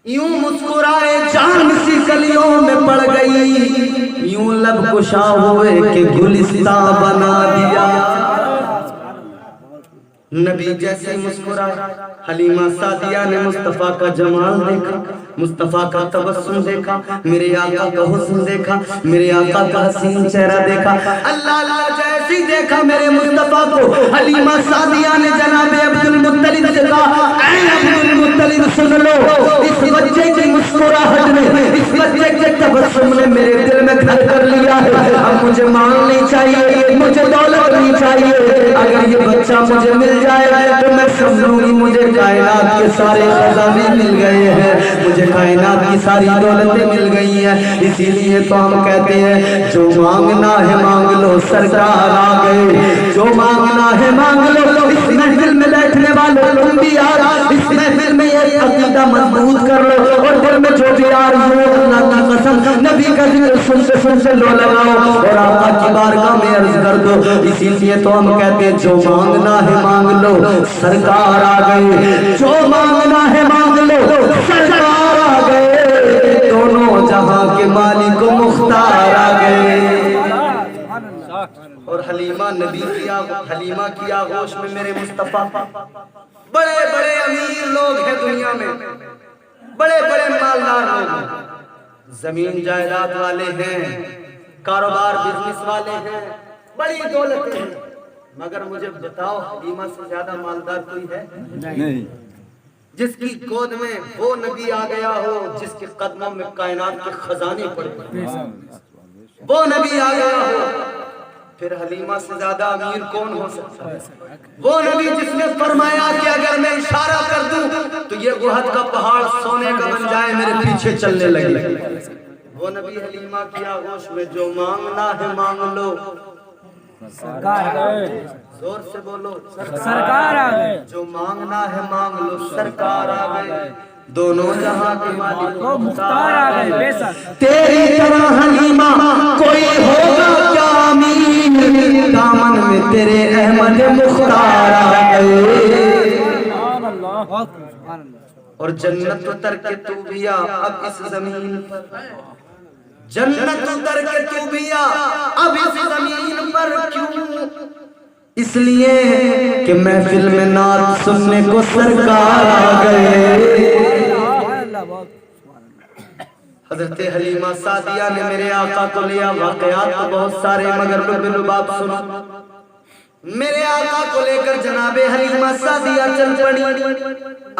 یوں مسکرائے جان سی کلیوں میں پڑ گئی، یوں لب کشا ہوئے کہ گلستان بنا دیا۔ نبی جیسے مسکرائے، حلیمہ سعدیہ نے مصطفیٰ کا جمال دیکھا، مصطفیٰ کا تبسم دیکھا، میرے آقا کا حسن دیکھا، میرے آقا کا حسین چہرہ دیکھا، اللہ اللہ جیسی دیکھا میرے مصطفیٰ کو، حلیمہ سعدیہ نے جناب عبدالمطلب سے کہا اے عبدالمطلب سن لو، اس بچے کی مسکراہٹ نے، اس بچے کے تبسم نے میرے دل میں گھر کر لیا ہے، اب مجھے مال نہیں چاہیے، مجھے دولت نہیں چاہیے، اگر یہ بچہ مجھے مل جائے تو میں سمجھوں گی مجھے کائنات کے سارے خزانے مل گئے ہیں، مجھے کائنات کی ساری دولتیں مل گئی ہیں، اسی لیے تو ہم کہتے ہیں جو مانگنا ہے مانگ لو سرکار آ گئے، جو مانگنا ہے مانگ لو۔ اس محفل میں بیٹھنے والوں تم بھی آج اس محفل میں یہ عقیدہ مضبوط کر لو، اور دل میں جو بھی آرزو ہے اللہ کی قسم نبی کا ذکر سنتے لو لگاؤ اور آقا کی بارگاہ میں عرض کر دو، اسی لیے تو ہم کہتے ہیں جو مانگنا ہے مانگ لو سرکار آ گئے، جو مانگنا ہے مانگ لو سرکار آ گئے، دونوں جہاں کے مالک و مختار آ گئے۔ اور حلیمہ حلیمہ کی آغوش میں میرے مصطفیٰ، بڑے بڑے امیر لوگ ہیں دنیا میں، بڑے بڑے مالدار لوگ ہیں، زمین جائیداد والے ہیں، کاروبار بزنس والے ہیں، بڑی دولت ہے، مگر مجھے بتاؤ حلیمہ سے زیادہ مالدار کوئی ہے؟ نہیں، جس کی گود میں وہ نبی آ گیا ہو جس کے قدموں میں کائنات کے خزانے پڑے، وہ نبی آ گیا ہو، پھر حلیمہ سے زیادہ امیر کون ہو سکتا ہے؟ وہ نبی جس نے فرمایا کہ اگر میں اشارہ کر دوں تو یہ احد کا پہاڑ سونے کا بن جائے میرے پیچھے چلنے لگے، وہ نبی حلیمہ کی آغوش میں جو مانگنا ہے مانگ لو سرکار آ گئے، زور سے بولو سرکار آ گئے، جو مانگنا ہے مانگ لو سرکار آ گئے، دونوں جہاں کے مالک وہ مختار آ گئے، بے شک تیری طرح حلیمہ کوئی ہوگا کیا امین، دامن میں تیرے احمد مختار آ گئے، سبحان اللہ، سبحان اللہ، اور جنت اتر کے تو بھی آ اب اس زمین پر، جنت اتر کے تو بھی آ اب اس زمین پر، کیوں؟ اس لیے کہ محفل میں نعت سننے کو سرکار آ گئے۔ حضرت حلیمہ سعدیہ نے میرے آقا کو لیا، واقعات تو بہت سارے مگر لب لباب سنو، میرے آقا کو لے کر جناب حلیمہ سعدیہ چل پڑی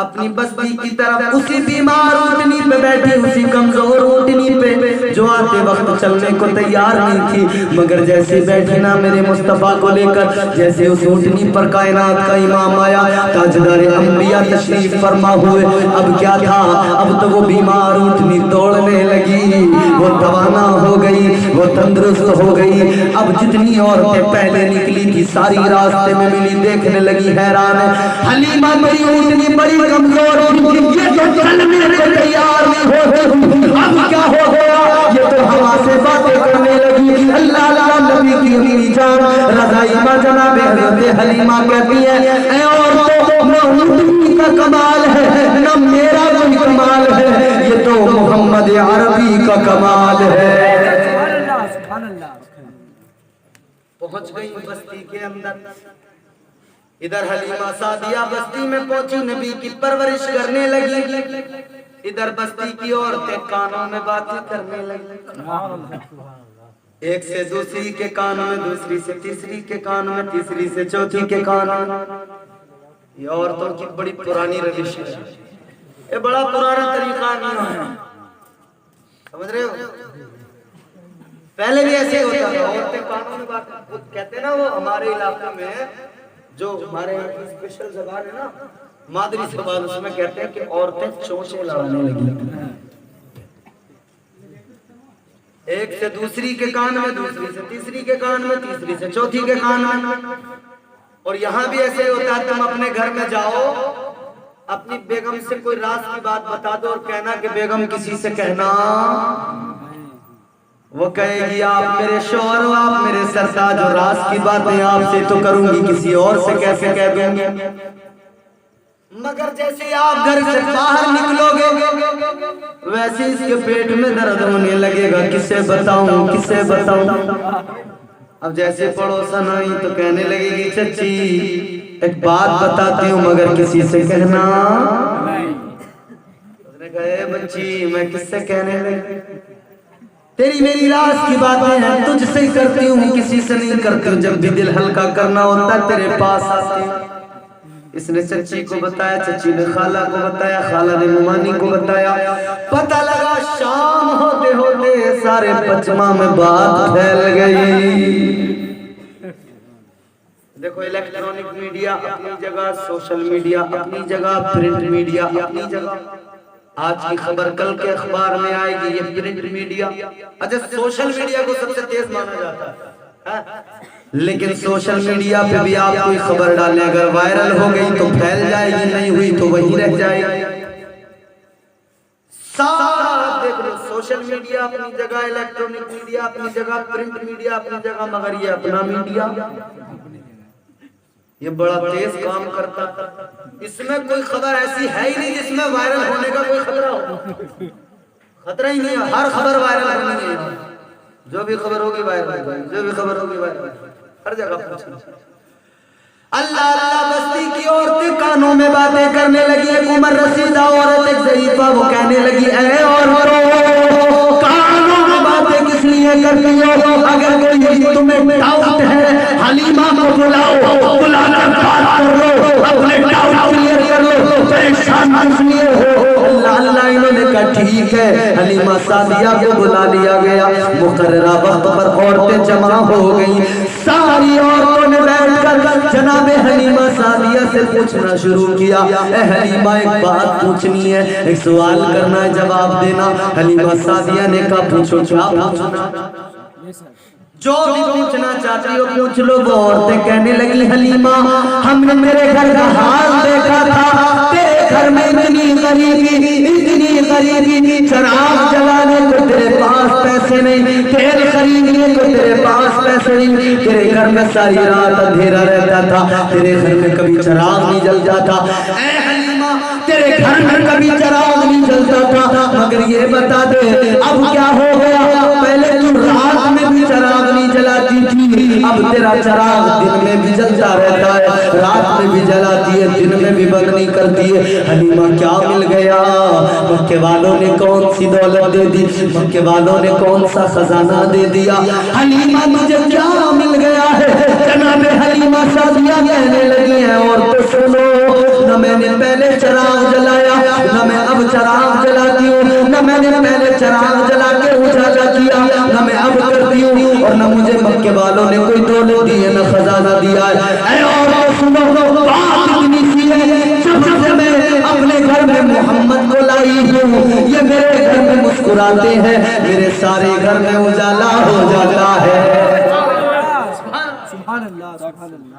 اپنی بستی کی طرف، اسی بیمار اونٹنی پہ بیٹھی، اسی کمزور اونٹنی پہ جو آتے وقت چلنے کو تیار نہیں تھی، مگر جیسے بیٹھی نا میرے مصطفیٰ کو لے کر، جیسے اس اونٹنی پر کائنات کا امام آیا، تاجدار انبیاء تشریف فرما ہوئے، اب کیا تھا؟ اب تو وہ بیمار اونٹنی دوڑنے لگی، وہ توانا ہو گئی، وہ تندرست ہو گئی، اب جتنی عورتیں پہلے نکلی تھی ساری راستے میں ملی، دیکھنے لگی، حیران ہے حلیمہ میری اونٹنی بڑی کمزور ہو، یہ تو چلنے کو تیار نہیں ہو، اب کیا ہو گیا؟ یہ تو ہوا سے باتیں کرنے لگی، اللہ اللہ نبی کی امی جان رضائی ماں جناب حضرت حلیمہ کہتی ہے اے عورتوں نہ اونٹنی کا کمال ہے نہ میرا کوئی کمال ہے، یہ تو محمد عربی کا کمال ہے۔ سبحان اللہ، سبحان اللہ، پہنچ گئی بستی کے اندر، ادھر حلیمہ سعدیہ بستی میں پہنچی، نبی کی پرورش کرنے لگی، ادھر بستی کی عورتیں کانوں میں باتیں کرنے لگی، ایک سے دوسری کے کانوں میں، دوسری سے تیسری کے کانوں میں، تیسری سے چوتھی کے کانوں میں۔ یہ عورتوں کی بڑی پرانی روش ہے، یہ بڑا پرانا طریقہ نہیں ہے، سمجھ رہے ہو؟ پہلے بھی ایسے ہوتا تھا، عورتیں کانوں میں باتیں کہتے ہیں نا، وہ ہمارے علاقے میں جو ہمارے یہاں کی اسپیشل زبان ہے نا مادری زبان، اس میں کہتے ہیں کہ عورتیں چونچے لڑانے لگی، ایک سے دوسری کے کان میں، دوسری سے تیسری کے کان میں، تیسری سے چوتھی کے کان میں۔ اور یہاں بھی ایسے ہوتا ہے، تم اپنے گھر میں جاؤ، اپنی بیگم سے کوئی راز کی بات بتا دو اور کہنا کہ بیگم کسی سے کہنا، وہ کہے گی آپ میرے شوہر ہو، آپ میرے سرتاج ہو، راز کی باتیں آپ سے تو کروں گی، کسی اور سے کیسے کہہ دوں گی؟ مگر جیسے آپ گھر سے باہر نکلو گے ویسے اس کے پیٹ میں درد ہونے لگے گا، کسے بتاؤں کسے بتاؤں؟ اب جیسے پڑوسن آئی تو کہنے لگے گی چچی ایک بات بتاتی ہوں مگر کسی سے کہنا۔ اس نے کہا اے بچی میں کس سے کہنے لگی، تیری میری راز کی باتیں ہیں، تجھ سے کرتی ہوں کسی سے نہیں کرتی ہوں، جب بھی دل ہلکا کرنا ہوتا ہے تیرے پاس آتی ہوں۔ اس نے چچی کو بتایا، چچی نے خالہ کو بتایا، خالہ نے ممانی کو بتایا، پتہ لگا شام ہوتے ہوتے سارے پچماں میں بات پھیل گئی۔ دیکھو الیکٹرونک میڈیا اپنی جگہ، سوشل میڈیا اپنی جگہ، پرنٹ میڈیا اپنی جگہ، آج کی خبر کل کے اخبار میں آئے گی، یہ پرنٹ میڈیا۔ اچھا سوشل میڈیا کو سب سے تیز مانا جاتا ہے، لیکن سوشل میڈیا پہ بھی آپ کوئی خبر ڈالیں، اگر وائرل ہو گئی تو پھیل جائے گی، نہیں ہوئی تو وہی رہ جائے گی۔ سارا دیکھ لو، سوشل میڈیا اپنی جگہ، الیکٹرونک میڈیا اپنی جگہ، پرنٹ میڈیا اپنی جگہ، مگر یہ اپنا میڈیا یہ بڑا تیز کام کرتا تھا، اس میں کوئی خبر ایسی ہے ہی نہیں جس میں وائرل ہونے کا کوئی خطرہ ہو، خطرہ ہی نہیں ہے، ہر خبر وائرل ہونی ہے، جو بھی خبر ہوگی وائرل ہوگی، جو بھی خبر ہوگی وائرل ہوگی، ہر جگہ پہنچی۔ اللہ اللہ بستی کی عورتیں کانوں میں باتیں کرنے لگی، ایک عمر رسیدہ عورت ایک ضعیفہ وہ کہنے لگی اے عورتوں کانوں میں باتیں کس لیے کرتی ہو، اگر کوئی تمہیں ڈاؤٹ ہے حلیمہ کو بلاؤ، بلا کر بات کر لو، اپنے ڈاؤٹ کلیئر کر لو، پریشان کس لیے ہو؟ اللہ انہوں نے کہا ٹھیک ہے، حلیمہ سعدیہ کو بلا لیا گیا، مقررہ وقت پر عورتیں جمع ہو گئیں، ساری عورتوں نے بیٹھ کر جناب حلیمہ سعدیہ سے پوچھنا شروع کیا، اے حلیمہ ایک بات پوچھنی ہے، ایک سوال کرنا ہے، جواب دینا۔ حلیمہ سعدیہ نے کہا پوچھو، کیا پوچھنا؟ جو بھی پوچھنا چاہتی ہو پوچھ لو۔ وہ عورتیں کہنے لگی حلیمہ ہم نے میرے گھر کا حال دیکھا تھا، تیرے گھر میں اتنی غریبی، چراغ جلانے کو تیرے پاس پیسے نہیں، تیل خریدنے کو تیرے پاس پیسے نہیں، تیرے گھر میں ساری رات اندھیرا رہتا تھا، تیرے گھر میں کبھی چراغ نہیں جلتا تھا، اے حلیمہ تیرے گھر میں کبھی چراغ نہیں جلتا تھا، مگر یہ بتا دے اب کیا ہو گیا، پہلے تو رات میں بھی چراغ نہیں جلاتی تھی، اب تیرا چراغ دن میں بھی جلتا رہتا ہے، رات میں بھی جلاتی ہے، دن میں بھی بند نہیں کرتی ہے۔ حلیمہ کیا مل گیا؟ مکے والوں نے کون سی دولت دے دی، مکے والوں نے کون سا خزانہ دے دیا، حلیمہ مجھے کیا مل گیا ہے؟ جناب حلیمہ سعدیہ کہنے لگی ہیں اور تو سنو، نہ میں نے پہلے چراغ جلایا، نہ میں اب چراغ جلاتی ہوں، نہ میں نے پہلے چراغ جلا کے اجالا کیا، نہ میں اب کرتی ہوں، اور نہ مجھے مکے والوں نے کوئی دولت دی ہے، نہ خزانہ دیا ہے۔ اے اور سنو، بات اتنی سی ہے، جب سے میں اپنے گھر میں محمد کو لائی ہوں، یہ میرے گھر میں مسکراتے ہیں، میرے سارے گھر میں اجالا ہو جاتا ہے۔ سبحان اللہ سبحان اللہ،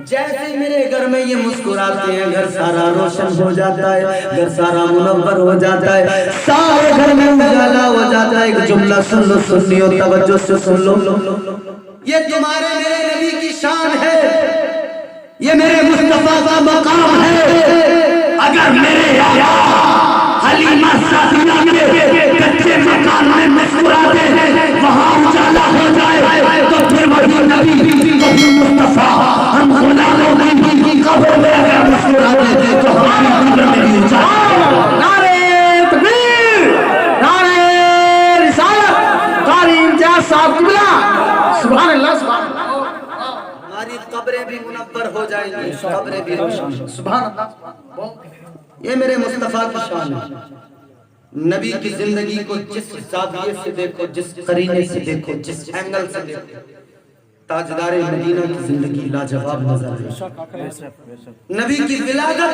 جیسے میرے گھر میں یہ مسکراتے ہیں گھر سارا روشن ہو جاتا ہے، گھر سارا منور ہو جاتا ہے، سارے گھر میں اجالا ہو جاتا ہے۔ ایک جملہ سن لو سنیو، توجہ سے سن لو، یہ تمہارے میرے نبی کی شان ہے، یہ میرے مصطفیٰ کا مقام ہے، اگر میرے آقا حلیمہ سعدیہ کے کچے مکان میں مسکراتے ہیں وہاں اجالا ہو جائے تو پھر وہی نبی وہی مصطفیٰ ہم غلاموں کی قبر میں اگر مسکراتے تو ہماری قبر میں بھی اجالا۔ نعرہ ہماری قبریں بھی منور ہو جائیں گی، قبریں بھی روشن۔ سبحان اللہ، یہ میرے مصطفیٰ کی شان ہے۔ نبی کی زندگی کو جس زاویے سے دیکھو، جس قرینے سے دیکھو، جس اینگل سے دیکھو، تاجدار مدینہ کی زندگی لاجواب نظر آئی۔ نبی کی ولادت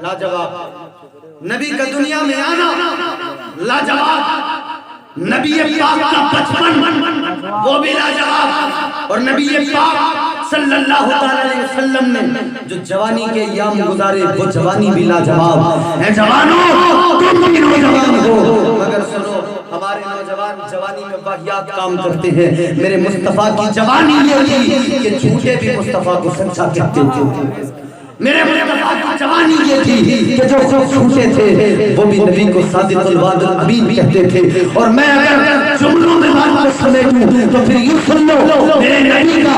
لاجواب، نبی کا دنیا میں آنا لاجواب، نبی پاک کا بچپن وہ بھی لاجواب، اور نبی پاک صلی اللہ علیہ وسلم نے جو جوانی کے ایام گزارے وہ جوانی بھی لاجواب۔ اے جوانوں تم بھی نوجوان ہو، مگر سنو ہمارے نوجوان جوانی میں واہیات کام کرتے ہیں۔ میرے مصطفیٰ کی جوانی یہ تھی کہ جھوٹے بھی مصطفیٰ کو سچا کہتے تھے۔ میرے مصطفیٰ کی جوانی یہ تھی کہ جو خود جھوٹے تھے وہ بھی نبی کو صادق الوعد الامین کہتے تھے۔ اور میں اگر جملوں میں بات کو سمیٹوں تو پھر یوں سن لو، میرے نبی کا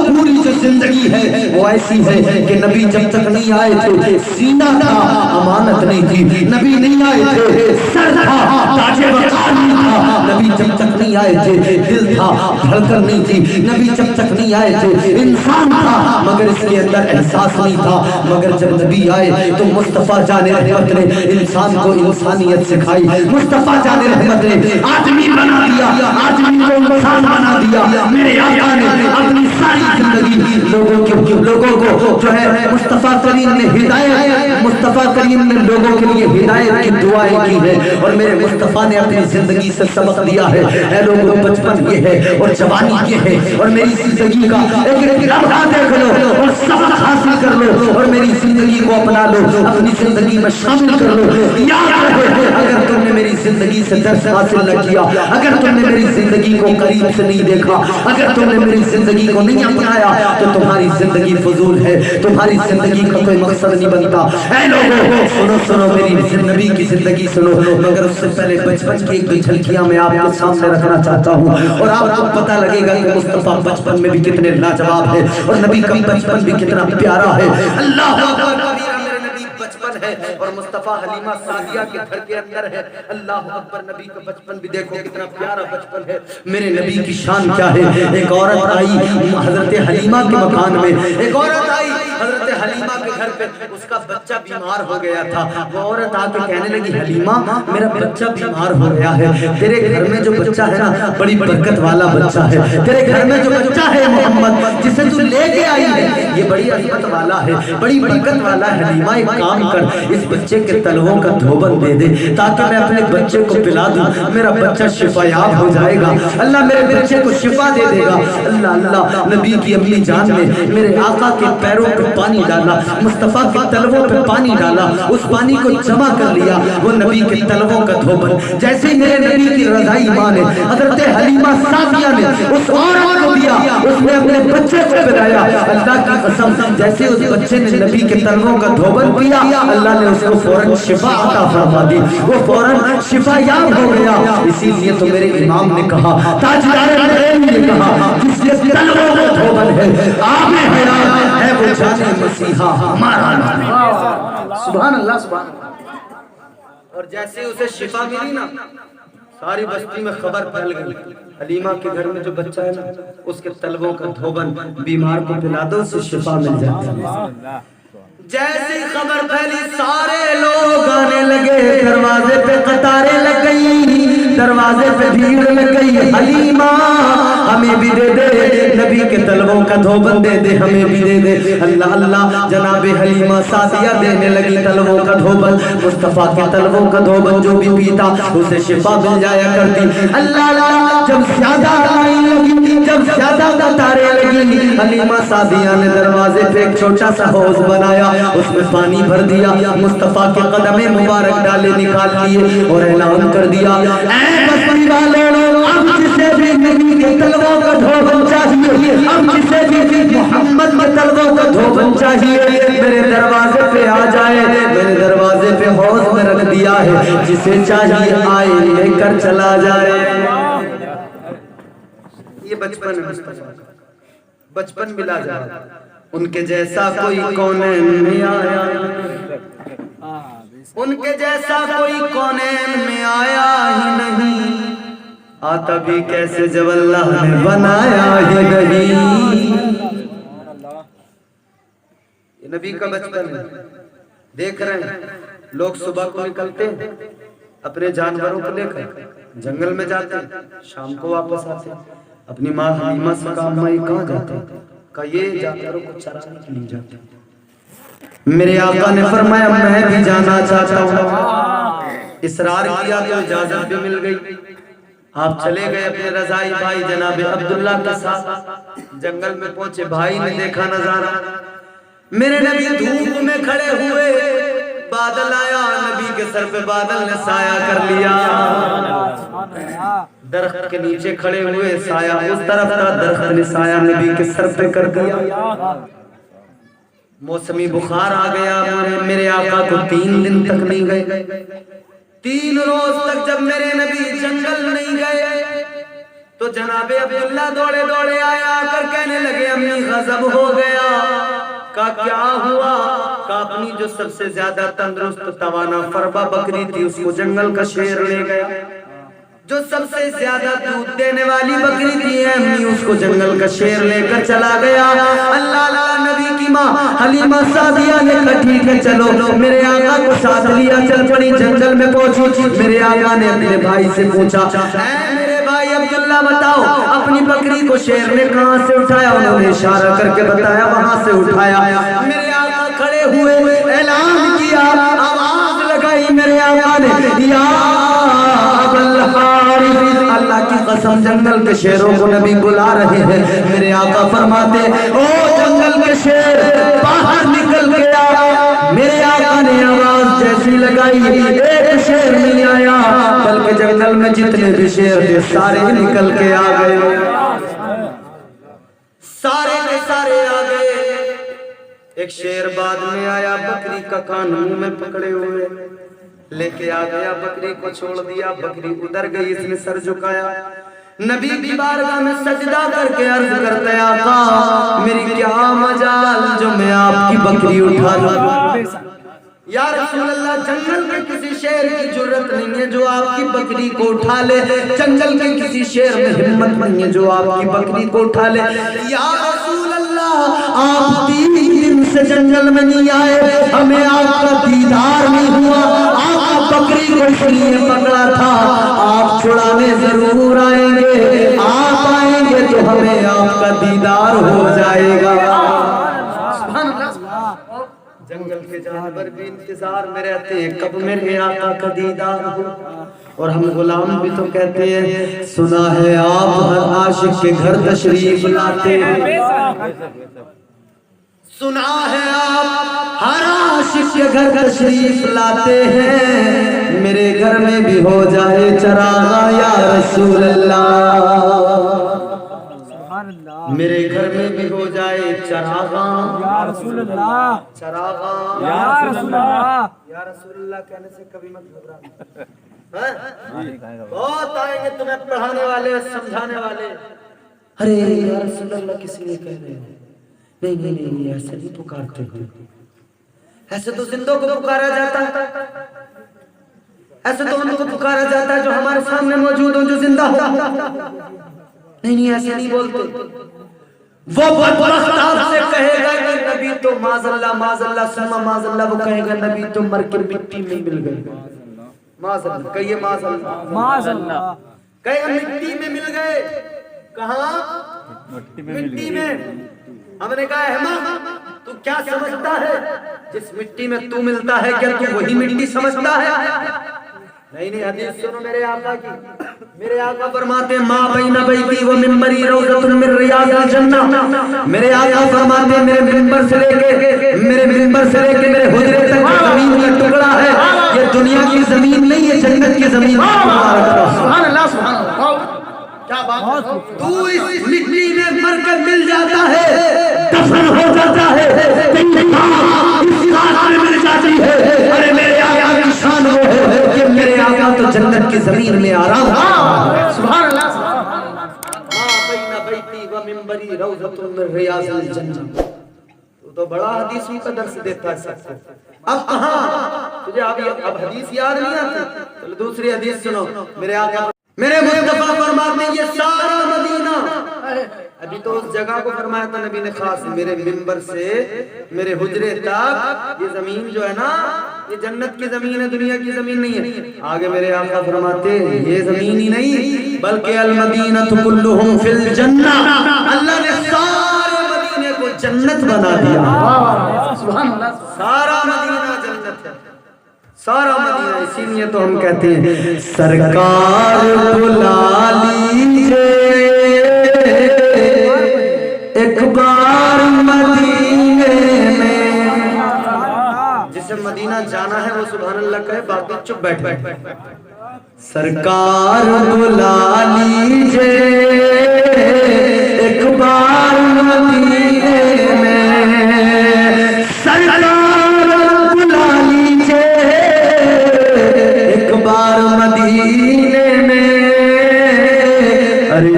پوری جو زندگی ہے وہ ایسی ہے کہ نبی جب تک نہیں آئے تھے سینہ تھا، امانت نہیں تھی۔ نبی نہیں آئے تھے سر تھا، تاج وقار نہیں تھا۔ نبی جب تک نہیں آئے تھے دل تھا، دھڑکن نہیں تھی۔ نبی جب تک نہیں آئے تھے انسان تھا مگر اس کے اندر احساس نہیں تھا۔ مگر جب نبی آئے تو مصطفیٰ جان رحمت نے انسان کو انسانیت سکھائی۔ مصطفیٰ جان رحمت نے آدمی بنا دیا، آدمی کو انسان بنا دیا۔ میرے آقا نے اپنی ساری زندگی لوگوں کو جو ہے مصطفیٰ کریم نے ہدایت، مصطفیٰ کریم نے لوگوں کے لیے ہدایت کی دعائیں کی ہے، اور میرے مصطفیٰ نے اپنی زندگی سے سبق دیا ہے۔ اے لوگوں بچپن یہ ہے اور جوانی یہ ہے، اور میری زندگی کا ایک لمحہ دیکھ لو اور سبق حاصل کر لو، اور میری زندگی کو اپنا لو، اپنی زندگی میں شامل کر لو۔ یاد رہے اگر تم نے میری زندگی سے درس حاصل نہ کیا، اگر تم نے میری زندگی کو قریب سے نہیں دیکھا، اگر تم نے میری زندگی کو نہیں اپنایا تو تمہاری زندگی فضول ہے، تمہاری زندگی کا کوئی مقصد نہیں بنتا۔ اے لوگوں سنو سنو میری نبی کی زندگی سنو، مگر اس سے پہلے بچپن کی ایک دو جھلکیاں میں آپ کے سامنے رکھنا چاہتا ہوں، اور آپ کو پتہ لگے گا کہ مصطفیٰ بچپن میں بھی کتنے لاجواب ہے، اور نبی کا بچپن بھی کتنا پیارا ہے۔ اللہ اکبر، میرے نبی بچپن ہے، اور مصطفیٰ حلیمہ سعدیہ کے گھر کے اندر ہے۔ اللہ اکبر، نبی کا بچپن بھی دیکھو کتنا پیارا بچپن ہے۔ میرے نبی کی شان کیا ہے؟ ایک عورت آئی حضرت حلیمہ کے مکان میں، ایک عورت آئی حضرت حلیمہ کے گھر پہ، اس کا بچہ بیمار ہو گیا تھا۔ وہ عورت آ کے کہنے لگی حلیمہ میرا بچہ بیمار ہو گیا ہے، تیرے گھر میں جو بچہ ہے نا بڑی برکت والا بچہ ہے، تیرے گھر میں جو بچہ ہے محمد جسے تو لے کے آئی ہے یہ بڑی عظمت والا ہے، بڑی برکت والا ہے۔ حلیمہ ایک کام کر، اس بچے کے تلووں کا دھوبن دے دے تاکہ میں اپنے بچے کو پلا دوں، میرا بچہ شفا یاب ہو جائے گا، اللہ میرے بچے کو شفا دے دے گا۔ اللہ اللہ، نبی کی اپنی جان نے میرے آقا کے پیروں پہ پانی ڈالا، مصطفیٰ کے تلووں پہ پانی ڈالا، اس پانی کو جمع کر لیا، وہ نبی کے تلووں کا دھوبن۔ جیسے ہی میرے نبی کی رضائی ماں نے حضرت حلیمہ سعدیہ نے اس عورت کو دیا، اس نے اپنے بچے کو پلایا۔ اللہ کی قسم جیسے اس بچے نے نبی کے تلووں کا دھوبن پیا، اللہ نے اس کو فوراً شفا عطا فرما دی، وہ فوراً شفا یاب ہو گیا۔ اسی لیے تو میرے امام نے کہا، تاجدار علم نے کہا، جس کے تلووں کا دھوبن ہے آب حیات ہے وہ جان مسیحا ہمارا۔ سبحان اللہ سبحان اللہ۔ اور جیسے اسے شفا ملی نا ساری بستی میں خبر پھیل گئی، حلیمہ کے گھر میں جو بچہ ہے نا اس کے تلووں کا دھوبن، بیمار کو پلا دو اسے شفا مل جاتی ہے۔ جیسی خبر پھیلی سارے لوگ آنے لگے، دروازے پہ قطاریں لگ گئی، دروازے پہ بھیڑ لگ گئی، حلیمہ ہمیں بھی دے دے، نبی کے تلووں کا دھوبن دے دے، ہمیں بھی دے دے۔ اللہ اللہ، جناب حلیمہ سعدیہ دینے لگی تلووں کا دھوبن، مصطفیٰ کے تلووں کا دھوبن جو بھی پیتا اسے شفا مل جایا کرتی۔ اللہ اللہ، جب زیادہ آئیں لگی، جب زیادہ قطاریں لگی، حلیمہ سعدیہ نے دروازے پہ ایک چھوٹا سا حوض بنایا، اس میں پانی بھر دیا، مصطفیٰ کے قدم مبارک ڈالے نکال لیے اور اعلان کر دیا، اے بستی والوں، اب جسے بھی نبی کے تلووں کا دھوبن چاہیے، اب جسے بھی محمد کے تلووں کا دھوبن چاہیے، میرے دروازے پہ آ جائے، میرے دروازے پہ حوض میں رکھ دیا ہے، جسے چاہیے آئے لے کر چلا جائے۔ یہ بچپن ہے مصطفیٰ، بچپن ملا جائے، ان کے جیسا کوئی کونین میں آیا، ان کے جیسا کوئی کونین میں آیا ہی نہیں، آتا بھی کیسے جب اللہ نے بنایا ہی نہیں۔ یہ نبی کا بچپن ہے. دیکھ رہے ہیں لوگ صبح کو نکلتے ہیں اپنے جانوروں کو لے کر جنگل میں جاتے ہیں, شام کو واپس آتے ہیں. اپنی ماں حلیمہ سے کہا ماں یہ کہاں جاتے ہیں؟ کہا یہ جانوروں کو چرانے کے لیے جاتے ہیں. میرے آقا نے فرمایا میں بھی جانا چاہتا ہوں. اصرار کیا تو اجازت بھی مل گئی. آپ چلے گئے اپنے رضائی بھائی جناب عبداللہ کے ساتھ. جنگل میں پہنچے, بھائی نے دیکھا نظارہ, میرے نبی دھوپ میں کھڑے ہوئے, بادل آیا, نبی کے سر پہ بادل نے سایہ کر لیا. درخت کے نیچے کھڑے ہوئے, سایہ اس طرف تھا, درخت نے سایہ نبی کے سر پہ کر دیا. موسمی بخار آ گیا. میرے آقا کو 3 دن تک نہیں گئے. 3 روز تک جب میرے نبی جنگل نہیں گئے تو جناب عبداللہ دوڑے دوڑے آیا, آ کر کہنے لگے امی غضب ہو گیا. کہا کیا ہوا؟ کہا اپنی جو سب سے زیادہ تندرست توانا فربا بکری تھی اس کو جنگل کا شیر لے گیا. جو سب سے زیادہ دودھ دینے والی بکری تھی امی اس کو جنگل کا شیر لے کر چلا گیا. اللہ اللہ نبی کی ماں حلیمہ سعدیہ نے کہا ٹھیک ہے چلو. میرے آقا کو ساتھ لیا, چل پڑی, جنگل میں پہنچی. میرے آقا نے اپنے بھائی سے پوچھا اے میرے بھائی عبداللہ بتاؤ اپنی بکری کو شیر نے کہاں سے اٹھایا؟ انہوں نے اشارہ کر کے بتایا وہاں سے اٹھایا. میرے آقا کھڑے ہوئے, اعلان کیا, آواز لگائی میرے آقا نے یا اللہ کی قسم جنگل کے شیروں کو نبی بلا رہے ہیں. میرے آقا فرماتے او جنگل کے شیر باہر نکل کے آ. میرے آقا نے آواز جیسی لگائی ایک شیر نہیں آیا بلکہ جنگل میں جتنے بھی شیر تھے سارے نکل کے آ گئے. سارے کے سارے آ گئے. ایک شیر بعد میں آیا, بکری کا کان منہ میں پکڑے ہوئے لے کے آ گیا, بکری کو چھوڑ دیا. بکری ادھر گئی, اس نے سر جھکایا, نبی کی بارگاہ میں سجدہ کر کے عرض کرتے آقا میری کیا مجال جو میں آپ کی بکری اٹھا لوں. یا رسول اللہ جنگل کے کسی شیر کی جرت نہیں ہے جو آپ کی بکری کو اٹھا لے. جنگل کے کسی شیر میں ہمت نہیں ہے جو آپ کی بکری کو اٹھا لے. یا رسول اللہ آپ 3 دن سے جنگل میں نہیں آئے, ہمیں آپ کا دیدار نہیں ہوا. آپ بکری کو اس لیے پکڑا تھا, آپ چھڑانے ضرور آئیں گے, آپ آئیں گے تو ہمیں آپ کا دیدار ہو جائے گا. جنگل کے جانور بھی انتظار میں رہتے ہیں کب میرے آقا کا دیدار ہو. اور ہم غلام بھی تو کہتے ہیں سنا ہے آپ ہر عاشق کے گھر تشریف لاتے ہیں. سنا ہے آپ ہر عاشق کے گھر تشریف لاتے ہیں, میرے گھر میں بھی ہو جائے چراغا یا رسول اللہ. میرے گھر میں بھی ہو جائے چراغا یا رسول اللہ, چراغا یا رسول اللہ. یا رسول اللہ کہنے سے کبھی مت گھبرانا. بہت آئیں گے تمہیں پڑھانے والے سمجھانے والے, ارے یا رسول اللہ کسی نے کہہ رہے ہیں نہیں نہیں نہیں ایسے نہیں پکارتے ہیں, ایسے تو زندوں کو پکارا جاتا ہے, ایسے تو ان کو پکارا جاتا ہے جو ہمارے سامنے موجود ہوں جو زندہ ہو. نہیں نہیں ایسے نہیں بولتے. وہ بدبخت آپ سے کہے گا کہ نبی تو معاذ اللہ سما معاذ اللہ, وہ کہے گا نبی تو مر کے مٹی میں مل گئے. معاذ اللہ کہیے, معاذ اللہ, معاذ اللہ. کہے گا مٹی میں مل گئے. کہاں؟ مٹی میں. ہم نے کہا احمد تو کیا سمجھتا ہے, جس مٹی میں تو ملتا ہے کیا تو وہی مٹی سمجھتا ہے؟ نہیں نہیں حدیث سنو میرے آقا کی. میرے آقا فرماتے ما بین بیتی و منبری روضۃ من ریاض الجنہ. میرے آقا فرماتے میرے منبر سے لے کے میرے حجرے تک زمین کا ٹکڑا ہے, یہ دنیا کی زمین نہیں ہے, جنت کی زمین. سبحان اللہ سبحان اللہ. کیا بات, تو اس مٹی میں مر کر مل جاتا ہے, دفن ہو جاتا ہے, اس رات میں مل جاتی ہے. ارے میرے آقا کی شان وہ ہے کہ میرے آقا تو جنت کی زمین میں آرام. سبحان اللہ سبحان اللہ. ما بین بیتی و منبری روضۃ من ریاض الجنہ. تو بڑا حدیثوں کا درس دیتا ہے سب کو. اب کہاں تجھے اب حدیث یاد نہیں آتی, چلو دوسری حدیث سنو. میرے آقا میرے مصطفیٰ فرماتے ہیں یہ سارا مدینہ ابھی تو اس جگہ کو فرمایا تھا نبی نے خاص، میرے منبر سے میرے حجرے تک یہ زمین جو ہے نا یہ جنت کی زمین ہے، دنیا کی زمین نہیں ہے۔ آگے میرے آقا فرماتے یہ زمین ہی نہیں بلکہ المدینہ کلہم فی الجنہ، اللہ نے سارے مدینے کو جنت بنا دیا، سارا مدینہ جنت ہے، سارا مدینہ۔ اسی لیے تو ہم کہتے ہیں سرکار بلا لیجئے ایک بار مدینے میں، جسے مدینہ جانا ہے وہ سبحان اللہ کہے، باقی چپ بیٹھے۔ سرکار بلا لیجئے ایک بار مدینے میں، سرکار بلا لیجئے ایک بار مدینے میں، ارے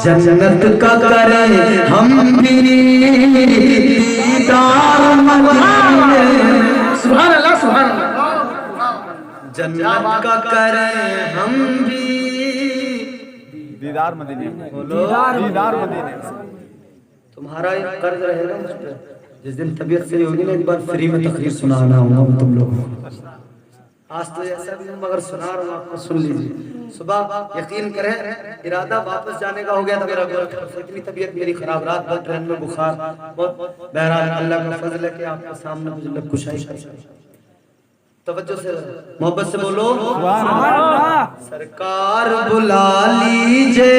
جنت کا کریں ہم بھی دیدار مدینے میں، سبحان اللہ سبحان اللہ، جنت کا کریں ہم بھی دیدار مدینے میں، دیدار مدینے میں۔ تمہارا ایک قرض رہے گا مجھ پہ، جس دن طبیعت صحیح ہوگی نا ایک بار فری میں تقریر سنانا ہوں تم لوگوں کو۔ آج تو ایسا بھی ہوں مگر سنا رہا ہوں، آپ کو سن لیجیے۔ صبح یقین کریں ارادہ واپس جانے کا ہو گیا تھا میرا، اتنی طبیعت میری خراب، رات بھر ٹرین میں بخار، بہرحال اللہ کا فضل ہے کہ آپ کے سامنے مجھے لب کشائی کر سکتا۔ توجہ سے محبت سے بولو سرکار بلا لیجئے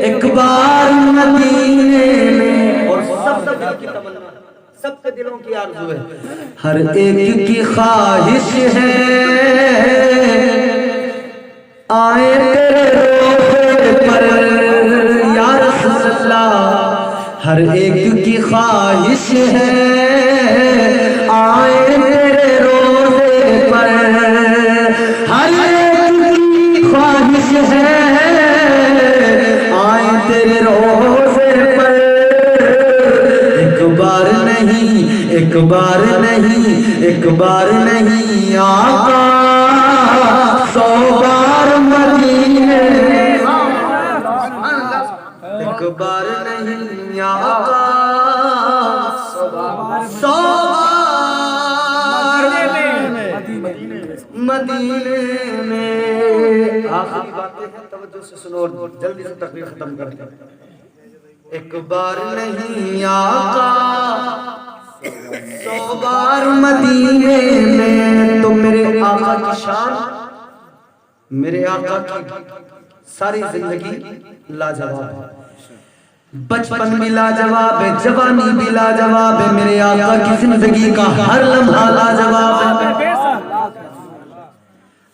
ایک بار مدینے میں، اور سب دل کی تمنا، سب کے دلوں کی آرزو ہے، ہر ایک کی خواہش ہے آئے تیرے روضے پر یا رسول اللہ، ہر ایک کی خواہش ہے آئے تیرے روضے پر، ہر ایک کی خواہش ہے آئے تیرے روضے پر، ایک بار نہیں ایک بار نہیں ایک بار نہیں آقا 100 بار مدینے، ایک بار نہیں آقا 100 بار مدینے میں۔ آخری باتیں ہیں توجہ سے سنو اور جلدی سے تقریر ختم کرتے ہیں۔ ایک بار نہیں آقا 100 بار مدینے میں، تو میرے آقا کی شان، میرے آقا کی ساری زندگی لاجواب ہے، بچپن بھی لاجواب ہے، جوانی بھی لاجواب ہے، میرے آقا کی زندگی کا ہر لمحہ لاجواب ہے۔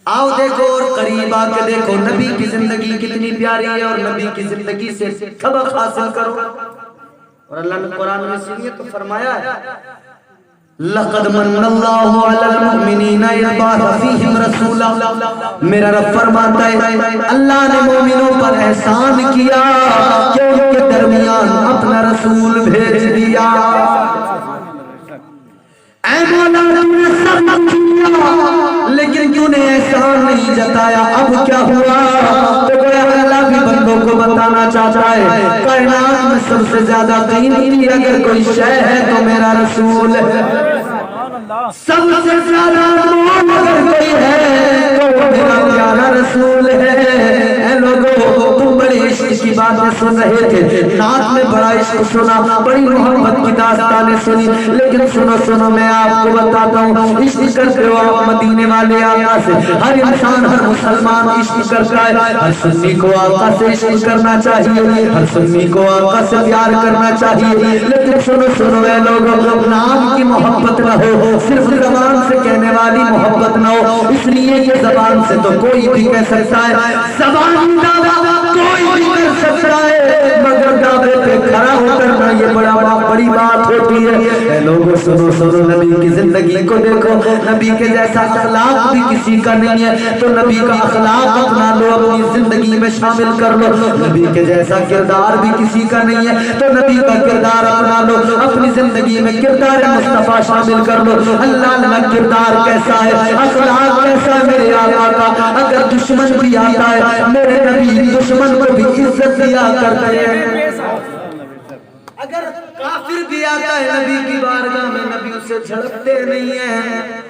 آؤ دیکھو اور قریب آ کے دیکھو نبی کی زندگی کتنی پیاری ہے، اور نبی کی زندگی سے سبق حاصل کرو۔ اور اللہ نے قرآن میں اس لیے تو فرمایا ہے لَقَدْ مَنَّ اللَّهُ عَلَى الْمُؤْمِنِينَ إِذْ بَعَثَ فِيهِمْ رَسُولًا، میرا رب فرماتا ہے اللہ نے مومنوں پر احسان کیا کہ ان کے درمیان اپنا رسول بھیج دیا۔ اے مولا تم نے سب کیا لیکن کیوں نے احسان نہیں جتایا، اب کیا ہوا؟ تو گویا اللہ بھی بندوں کو بتانا چاہتا ہے کائنات میں سب سے زیادہ قیمتی اگر کوئی شے ہے تو میرا رسول ہے، سب سے زیادہ مول اگر کوئی ہے تو میرا پیارا رسول ہے۔ اے لوگوں تم بڑی عشق کی باتیں سن رہے تھے، نعت میں بڑا عشق سنا، بڑی محبت کی داستانیں سنی، لیکن سنو میں آپ کو بتاتا ہوں عشق کرتے ہو آپ مدینے والے آقا سے۔ ہر انسان ہر مسلمان عشق کرتا ہے، ہر سنی کو آقا سے عشق کرنا چاہیے، ہر سنی کو آقا سے پیار کرنا چاہیے، لیکن سنو اے لوگوں نام کی محبت نہ ہو، صرف زبان سے کہنے والی محبت نہ ہو، اس لیے کہ زبان سے تو کوئی بھی کہہ سکتا ہے، زبان دعویٰ کوئی بھی کر سکتا ہے، مگر دعوے پہ کھڑا ہو کرنا یہ بڑی بات ہوتی ہے۔ اے لوگوں سنو نبی کی زندگی کو دیکھو۔ دیکھو نبی کے جیسا اخلاق بھی کسی کا نہیں ہے تو نبی کا اخلاق اپنا لو اپنی زندگی میں شامل کر لو نبی کے جیسا کردار بھی کسی کا نہیں ہے تو نبی کا کردار اپنا لو اپنی زندگی میں کردار مصطفیٰ شامل کر لو اللہ اللہ کردار کیسا ہے اخلاق کیسا ہے میرے آقا کا اگر دشمن بھی آتا ہے میرے نبی دشمن کو بھی عزت دیا کرتے ہیں اگر کافر بھی آتا ہے نبی کی بارگاہ میں نبی اسے جھڑکتے نہیں ہیں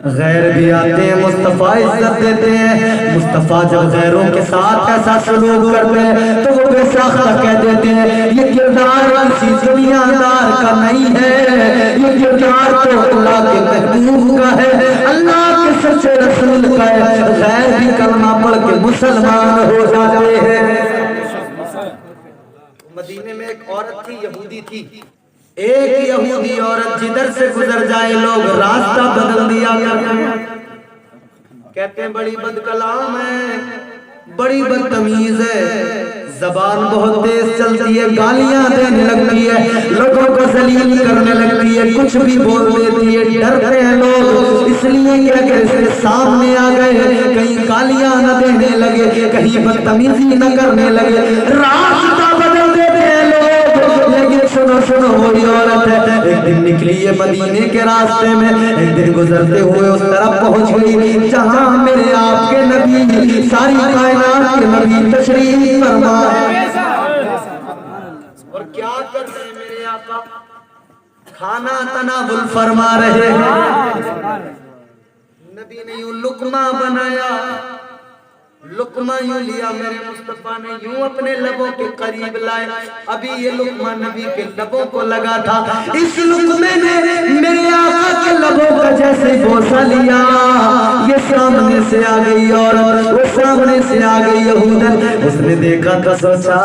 غیر بھی آتے ہیں مصطفیٰ عزت دیتے ہیں مصطفیٰ جب غیروں کے ساتھ ایسا سلوک کرتے ہیں تو وہ بے ساختہ کہہ دیتے ہیں یہ کردار کسی دنیا دار کا نہیں ہے یہ کردار تو اللہ کے محبوب کا ہے اللہ کے سچے رسول کا ہے غیر بھی کلمہ پڑھ کے مسلمان ہو جاتے ہیں مدینے میں ایک عورت تھی یہودی تھی ایک یہودی عورت جدھر سے گزر جائے لوگ راستہ بدل دیا کرتے ہیں کہتے ہیں بڑی بد کلام ہے بڑی بدتمیز ہے زبان بہت تیز چلتی ہے گالیاں دینے لگتی ہے لوگوں کو ذلیل کرنے لگتی ہے کچھ بھی بول دیتی ہے ڈرتے ہیں لوگ اس لیے کہ اگر اس کے سامنے آ گئے کہیں گالیاں نہ دینے لگے کہیں بدتمیزی نہ کرنے لگے راستہ بدل دیتے ہیں لوگ لیکن سنو سنو وہی عورت ہے ایک دن نکلی ہے مدینے کے راستے میں ایک دن گزرتے ہوئے اس طرف پہنچ گئی جہاں میرے آپ کے نبی ساری کائنات کے نبی تشریف فرما اور کیا کرتے ہیں میرے آقا کھانا تناول فرما رہے ہیں نبی نے یوں لقمہ بنایا لقمہ یوں لیا میرے مصطفیٰ نے یوں اپنے لبوں کے قریب لائے ابھی یہ لقمہ نبی کے لبوں کو لگا تھا اس لقمے نے میرے آقا کے لبوں کا جیسے بوسہ لیا یہ سامنے سے آ گئی اور وہ سامنے سے آ گئی یہودن اس نے دیکھا تو سوچا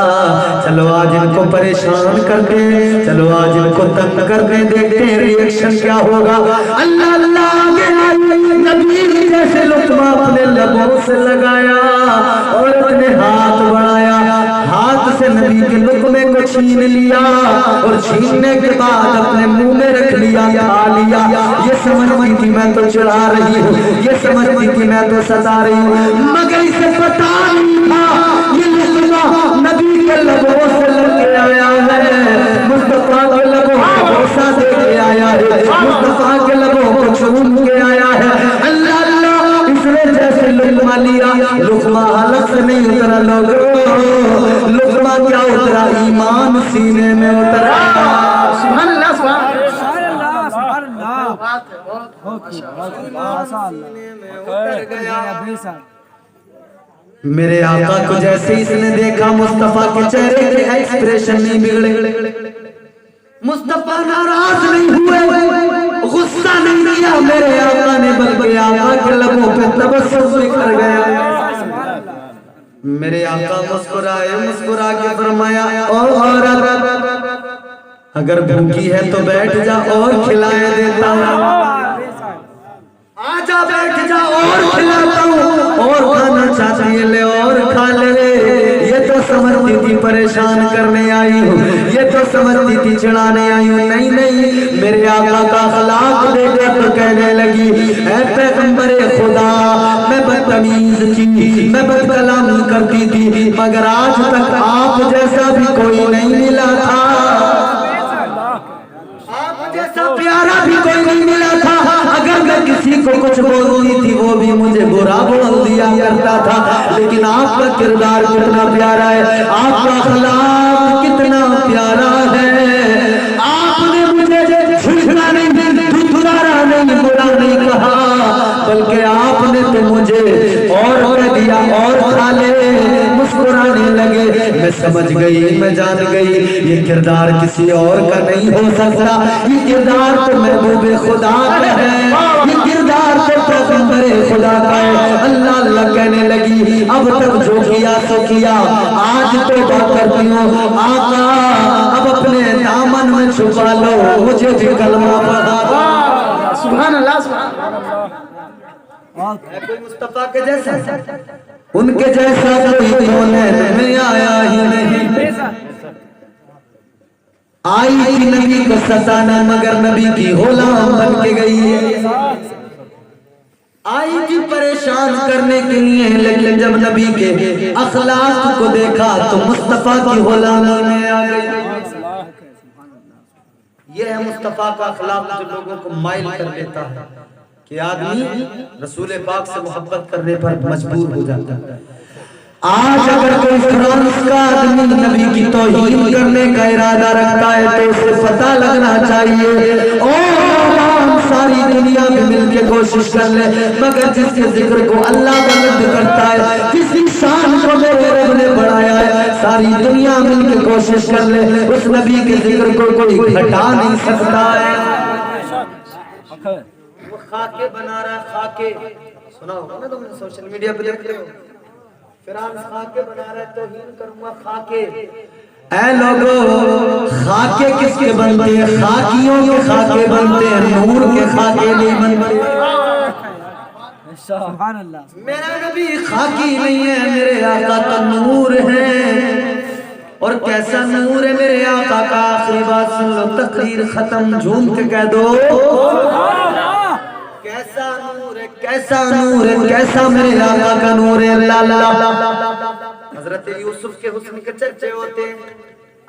چلو آج ان کو پریشان کرتے ہیں چلو آج ان کو تنگ کرتے دیکھتے ہیں ریئیکشن کیا ہوگا اللہ اللہ نبی جیسے لقمہ اپنے لبوں سے لگایا عورت نے ہاتھ بڑھایا ہاتھ سے نبی کے لقمے کو چھین لیا اور چھیننے کے بعد اپنے منہ میں رکھ لیا کھا لیا یہ سمجھتی تھی میں تو چڑھا رہی ہوں یہ سمجھتی تھی میں تو ستا رہی ہوں مگر اسے پتا نہیں تھا یہ لقمہ نبی کے لبوں سے لگ کے آیا ہے مصطفیٰ کے لبوں کو بوسہ دے کے آیا ہے مصطفیٰ کے لبوں کو چوم کے آیا ہے اللہ اللہ اس نے جیسے لقمہ لیا لقمہ حلق سے نہیں اترا لوگوں لقمہ کیا اترا ایمان سینے میں اترا سبحان اللہ سبحان اللہ میرے آقا کو جیسے اس نے دیکھا مصطفیٰ کے چہرے کے ایکسپریشن نہیں بگڑے مصطفیٰ ناراض نہیں ہوئے غصہ نہیں کیا میرے آقا نے بلکہ آقا کے لبوں پہ تبسم نکل گیا میرے آقا مسکرائے مسکرا کے فرمایا عورت اگر بھوکی ہے تو بیٹھ جا اور کھلائے دیتا ہوں آجا بیٹھ جا اور کھلاتا ہوں اور کھانا چاہتی ہے لے اور کھا لے یہ تو سمجھتی تھی پریشان کرنے آئی ہوں یہ تو سمجھتی تھی چڑھانے آئی ہوں نہیں نہیں میرے آقا کا اخلاق دیکھا تو کہنے لگی اے پیغمبر خدا میں بدتمیز تھی میں بد کلامی کرتی تھی مگر آج تک آپ جیسا بھی کوئی نہیں ملا تھا آپ جیسا پیارا بھی کوئی نہیں ملا تھا اگر میں کسی کو کچھ بولتی تھی وہ بھی مجھے برا بول دیا کرتا تھا لیکن آپ کا کردار کتنا پیارا ہے آپ کا اخلاق کتنا پیارا ہے آپ نے مجھے جھٹلا نہیں دھتکارا نہیں برا نہیں کہا بلکہ آپ نے تو مجھے اور کہہ دیا اور کھا لے مسکرانے لگے میں سمجھ گئی میں جان گئی یہ کردار کسی اور کا نہیں ہو سکتا یہ کردار تو محبوب خدا کا ہے یہ کردار تو پیغمبر خدا کا ہے اللہ اللہ کہنے لگی اب تک جو کیا سو کیا آج توبہ کرتی ہوں آقا اب اپنے دامن میں چھپا لو مجھے بھی کلمہ پڑھا سبحان اللہ سبحان اللہ کوئی مصطفیٰ کے جیسا ان کے جیسا کوئی کونین میں آیا ہی نہیں آئی تھی نبی کو ستانا مگر نبی کی غلام بن کے گئی ہے، آئی تھی پریشان کرنے کے لیے لیکن جب نبی کے اخلاق کو دیکھا تو مصطفیٰ کی غلامی میں آ گئی۔ یہ ہے مصطفیٰ کا اخلاق جو لوگوں کو مائل کر دیتا ہے کہ آدمی رسول پاک سے محبت کرنے پر مجبور ہو جاتا ہے۔ آج اگر کوئی فرانس کا آدمی نبی کی توہین کرنے کا ارادہ رکھتا ہے تو اسے پتہ لگنا چاہیے اور ساری دنیا میں مل کے کوشش کر لے مگر جس کے ذکر کو اللہ بلند کرتا ہے، جس شان کو میرے رب نے بڑھایا ہے، ساری دنیا مل کے کوشش کر لے اس نبی کے ذکر کو کوئی گھٹا نہیں سکتا ہے۔ وہ خاکے بنا رہا ہے، خاکے سنا ہوگا نا تم نے سوشل میڈیا پہ دیکھ رہے ہو، فرانس خاکے بنا رہا ہے، توہین کروں گا خاکے۔ اے لوگو خاکے کس کے بنتے ہیں؟ خاکیوں کے خاکے بنتے ہیں، نور کے خاکے نہیں بنتے۔ سبحان اللہ۔ میرا نبی خاکی نہیں ہے، میرے آقا کا نور ہے، اور کیسا نور ہے میرے آقا کا، آخری بات سن لو، تقریر ختم، جھوم کے کہہ دو کیسا نور ہے، کیسا نور ہے، کیسا میرے آقا کا نور ہے۔ اللہ حضرت یوسف کے حسن کے چرچے ہوتے ہیں،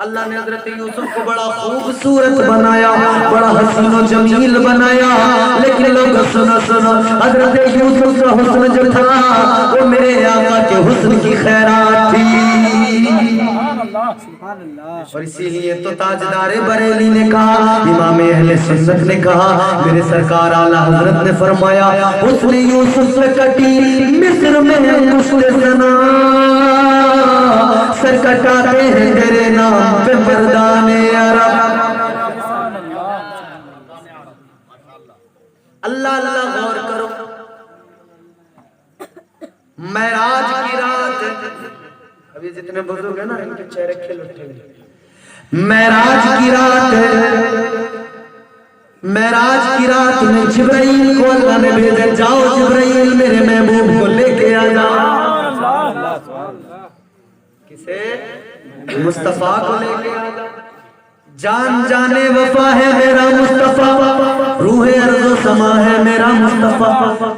اللہ نے حضرت یوسف کو بڑا خوبصورت بنایا، بڑا حسین و جمیل بنایا، لیکن لوگ سنو سنو، حضرت یوسف کا حسن جو تھا وہ میرے آقا کے حسن کی خیرات تھی۔ اور اسی لیے تو تاجدار بریلی نے کہا، امام اہل سنت نے کہا، میرے سرکار اعلیٰ حضرت نے فرمایا، حسن یوسف سے کٹی مصر میں مشت زنا، سر کٹاتے ہیں تیرے نام پہ مردان عرب۔ اللہ اللہ غور کرو، معراج کی رات، ابھی جتنے بزرگ ہیں نا ان کے چہرے کھل اٹھیں گے، معراج کی رات ہے، معراج کی رات میں جبرائیل کو اللہ نے بھیجا، جاؤ جبرائیل میرے محبوب کو لے کے آ جاؤ۔ کسے؟ مصطفیٰ کو لے کے آ جاؤ، جان جانے وفا ہے میرا مصطفیٰ، روح ارض و سما ہے میرا مصطفیٰ،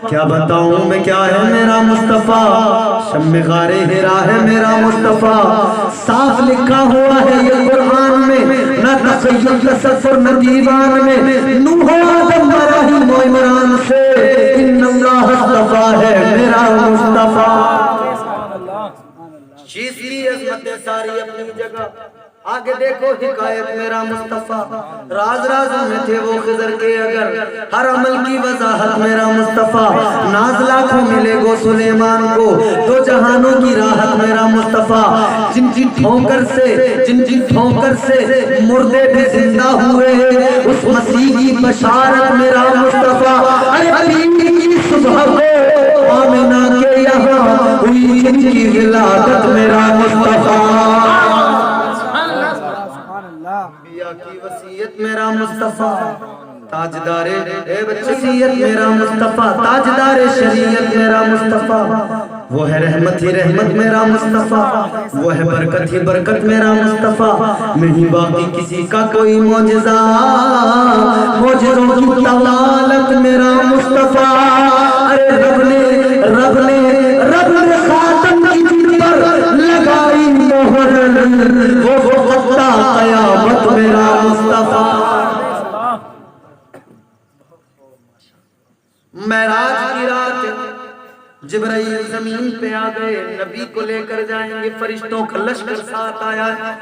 کیا بتاؤں میں کیا ہے میرا مصطفیٰ، شم غار حرا ہے میرا مصطفیٰ، صاف لکھا ہوا ہے یہ قرآن میں، نہ تخیل تصور نہ دیوان میں، نوح آدم ابراہیم و عمران سے ان اللہ اصطفیٰ ہے میرا مصطفیٰ۔ چیز کی عظمت ساری اپنی جگہ، آگے دیکھو حکایت میرا مصطفیٰ، راز راز میں تھے وہ خضر کے اگر، ہر عمل کی وضاحت میرا مصطفیٰ، ناز لاکھوں ملے گو سلیمان کو، دو جہانوں کی راحت میرا مصطفیٰ، جن جن ٹھونکر سے مردے بھی زندہ ہوئے، اس مسیح کی بشارت میرا مصطفیٰ، ارے علی کی صبح کو آمنہ کے یہاں ہوئی جن کی ولادت میرا مصطفیٰ، انبیاء کی وصیت میرا مصطفیٰ، تاجدار وصیت میرا مصطفیٰ، تاجدار شریعت میرا مصطفیٰ، وہ ہے رحمت ہی رحمت میرا مصطفیٰ، وہ ہے برکت ہی برکت میرا مصطفیٰ، نہیں باقی کسی کا کوئی معجزہ، معجزوں کی طوالت میرا مصطفیٰ، ارے رب نے خاتم کی دل پر لگائی مہر، وہ خطہ قیامت میرا مصطفیٰ۔ معراج کی رات جبرائیل زمین پہ آ گئے، نبی کو لے کر جائیں گے، فرشتوں کا لشکر ساتھ آیا ہے،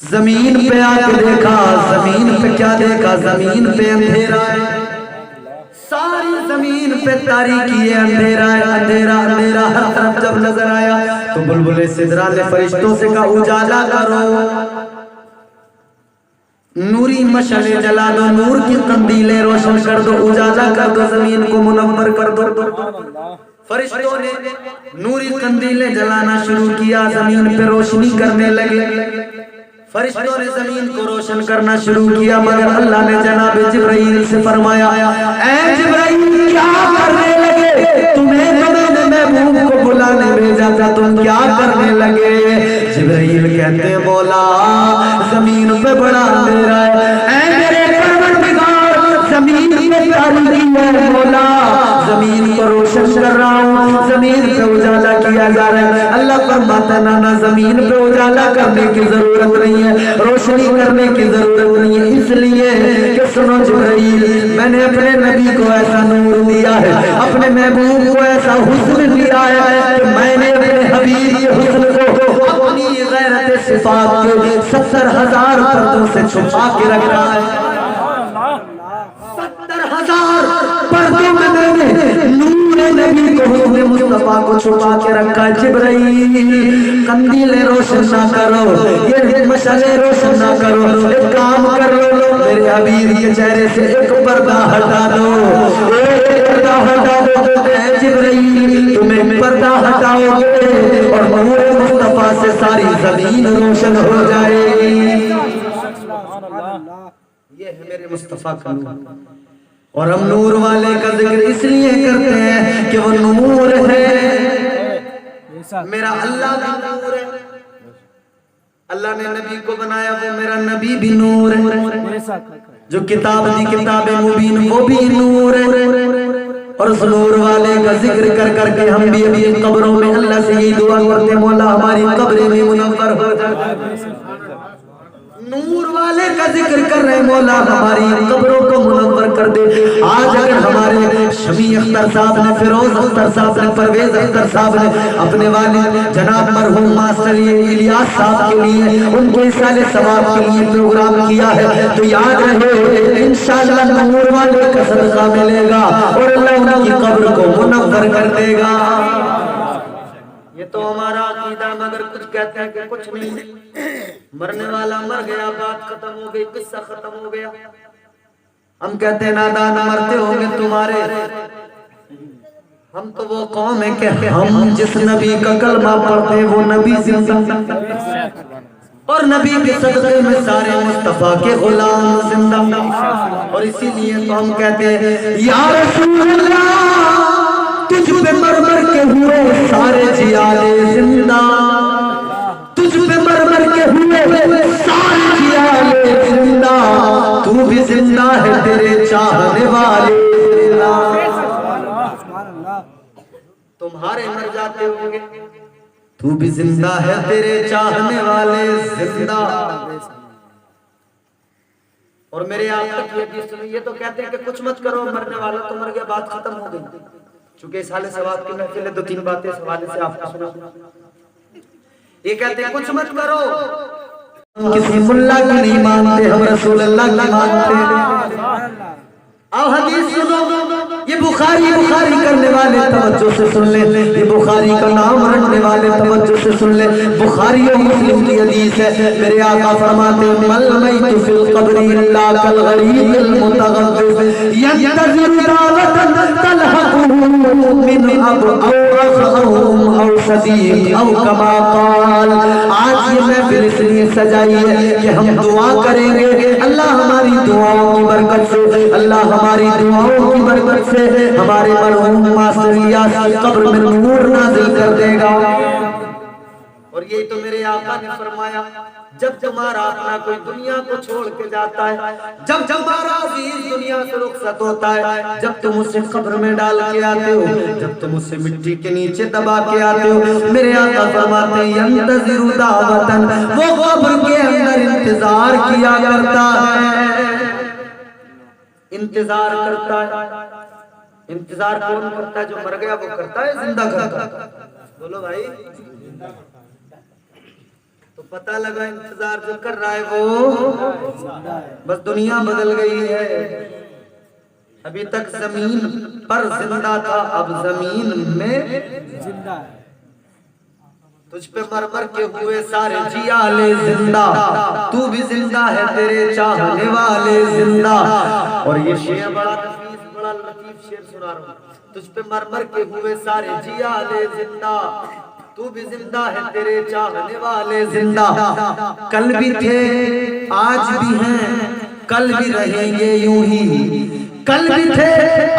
زمین پہ آ کے دیکھا، زمین پہ کیا دیکھا، زمین پہ اندھیرا ہے، ساری زمین پہ تاریکی ہے، اندھیرا ہے، اندھیرا اندھیرا ہر طرف جب نظر آیا تو بلبل سدرا نے فرشتوں سے کہا اجالا کرو، نوری مشعلیں جلا دو، نور کی قندیلیں روشن کر دو، اجالا کر دو، زمین کو منور کر دو۔ فرشتوں نے نوری قندیلیں جلانا شروع کیا، زمین پہ روشنی کرنے لگے، فرشتوں نے زمین کو روشن کرنا شروع کیا، مگر اللہ نے جناب جبرائیل سے فرمایا، اے جبرائیل کیا کرنے لگے؟ تمہیں تو میں نے محبوب کو بلانے بھیجا تھا، تم کیا کرنے لگے؟ جبرائیل کہتے ہیں مولا زمین پہ بڑا اندھیرا ہے، اے میرے پروردگار زمین میں تاریکی ہے مولا، زمین کو روشن کر رہا ہوں، زمین پہ اجالا کیا جا رہا ہے۔ اللہ فرماتا ہے نا زمین پہ اجالا کرنے کی ضرورت نہیں ہے، روشنی کرنے کی ضرورت نہیں ہے، اس لیے کہ سنو جبرائیل میں نے اپنے نبی کو ایسا نور دیا ہے، اپنے محبوب کو ایسا حسن دیا ہے کہ میں نے اپنے حبیب کے حسن کو اپنی غیرت صفات کے 70,000 پردوں سے چھپا کے رکھا ہے۔ 70,000 پردوں میں میں نے نور نبی کو حسن مصطفیٰ کو چھپا کے رکھا ہے۔ جبرائیل قندیلیں روشن نہ کرو، یہ مشعلیں روشن نہ کرو، ایک کام کر لو، میرے حبیب کے چہرے سے ایک پردہ ہٹا دو، ایک پردہ ہٹا دو، اے جبرائیل تمہیں پردہ ہٹاؤ گے اور نور مصطفیٰ سے ساری زمین روشن ہو جائے گی۔ یہ ہے میرے مصطفیٰ کا نور، اور ہم نور والے کا ذکر اس لیے کرتے ہیں کہ وہ نور ہے، میرا اللہ بھی نور ہے، اللہ نے نبی کو بنایا وہ میرا نبی بھی نور ہے، جو کتاب دی کتاب مبین وہ بھی نور ہے، اور اس نور والے کا ذکر کر کر کے ہم بھی ابھی قبروں میں اللہ سے یہ دعا کرتے ہیں مولا ہماری قبریں بھی منور ہو جائے۔ نور والے کا ذکر کر رہے مولا ہماری قبروں کو منور کر دے۔ آج اگر ہمارے شمیع اختر صاحب نے، فیروز اختر صاحب نے، پرویز اختر صاحب نے اپنے والد جناب مرحوم ماسٹر الیاس صاحب کے لیے ان کے اصالِ ثواب کے لیے پروگرام کیا ہے تو یاد رہے انشاءاللہ نور والے کا صدقہ ملے گا اور اللہ ان کی قبر کو منور کر دے گا۔ یہ تو ہمارا عقیدہ، مگر کچھ کہتے ہیں کہ کچھ نہیں، مرنے والا مر گیا، بات ختم ہو گئی، قصہ ختم ہو گیا۔ ہم کہتے ہیں نادان مرتے ہوں گے تمہارے، ہم تو وہ قوم ہے کہ ہم جس نبی کا کلمہ پڑھتے وہ نبی زندہ، اور نبی کے صدقے میں سارے مصطفیٰ کے غلام زندہ، اور اسی لیے تو ہم کہتے ہیں یا رسول اللہ تجھ پہ مر مر کے ہوئے سارے جیالے زندہ، تجھ پہ مر مر کے ہوئے سارے جیالے زندہ، تو بھی زندہ ہے تیرے چاہنے والے زندہ۔ تمہارے مر جاتے ہوں گے تو بھی زندہ ہے تیرے چاہنے والے زندہ۔ اور میرے آقا کی حدیث سنیں، یہ تو کہتے ہیں کہ کچھ مت کرو، مرنے والا تو مر گیا، بات ختم ہو گئی۔ چونکہ اس حال ثواب کی محفل ہے، 2-3 باتیں اس حوالے سے آپ کو سنا۔ یہ کہتے ہیں کچھ مت کرو، کسی ملا کی نہیں مانتے، ہم رسول اللہ کی مانتے۔ آؤ حدیث سنو، یہ بخاری کرنے والے توجہ سے سن لیں، یہ بخاری کا نام رکھنے والے توجہ سے سن لیں، بخاری و مسلم کی حدیث ہے۔ میرے آقا فرماتے ہیں مل میت فی القبر الا کالغریب المتغرب ینتظر دعوة تلحقه من اب او صدیق او کما قال۔ آج یہ محفل اس لیے سجائی ہے کہ ہم دعا کریں گے، اللہ ہماری دعاؤں کی برکت سے، اللہ ہماری دعاؤں کی برکت سے ہمارے مرحوم ماسٹر الیاس کی قبر میں نور نازل کر دے گا۔ اور یہی تو میرے آقا نے فرمایا جب تمہارا اپنا کوئی دنیا کو چھوڑ کے جاتا ہے، جب تمہارا عزیز دنیا سے رخصت ہوتا ہے، جب تم اسے قبر میں ڈال کے آتے ہو، جب تم اسے مٹی کے نیچے دبا کے آتے ہو، میرے آقا فرماتے ہیں ینتظر دعوتن، وہ قبر کے اندر انتظار کیا کرتا ہے، انتظار کرتا ہے۔ انتظار کون کرتا ہے؟ جو مر گیا وہ کرتا ہے، زندہ کرتا ہے؟ بولو بھائی، تو پتہ لگا انتظار جو کر رہا ہے وہ بس دنیا بدل گئی ہے۔ ابھی تک زمین پر زندہ تھا، اب زمین میں زندہ ہے۔ تجھ پہ مر مر کے ہوئے سارے جیالے زندہ، تو بھی زندہ ہے تیرے چاہنے والے زندہ۔ اور یہ شعر بڑا نفیس، بڑا لطیف شعر سنا رہا ہوں۔ تجھ پہ مر مر کے ہوئے سارے جیالے زندہ، تو بھی زندہ ہے تیرے چاہنے والے زندہ۔ کل بھی تھے، آج بھی ہیں، کل بھی رہیں گے یوں ہی، کل بھی تھے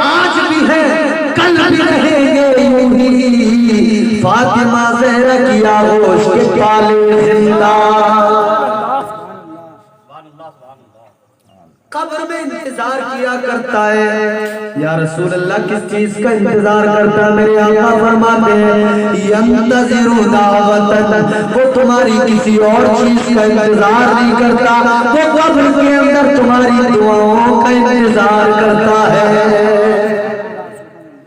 آج بھی ہیں کل بھی رہیں گے یوں ہی فاطمہ زہرا کی آغوش کے پالے زندہ قبر میں انتظار کیا کرتا ہے یا رسول اللہ کس چیز کا انتظار کرتا ہے میرے آقا فرماتے ہیں ینتظر دعوتن وہ تمہاری کسی اور چیز کا انتظار نہیں کرتا وہ قبر کے اندر تمہاری دعاؤں کا انتظار کرتا ہے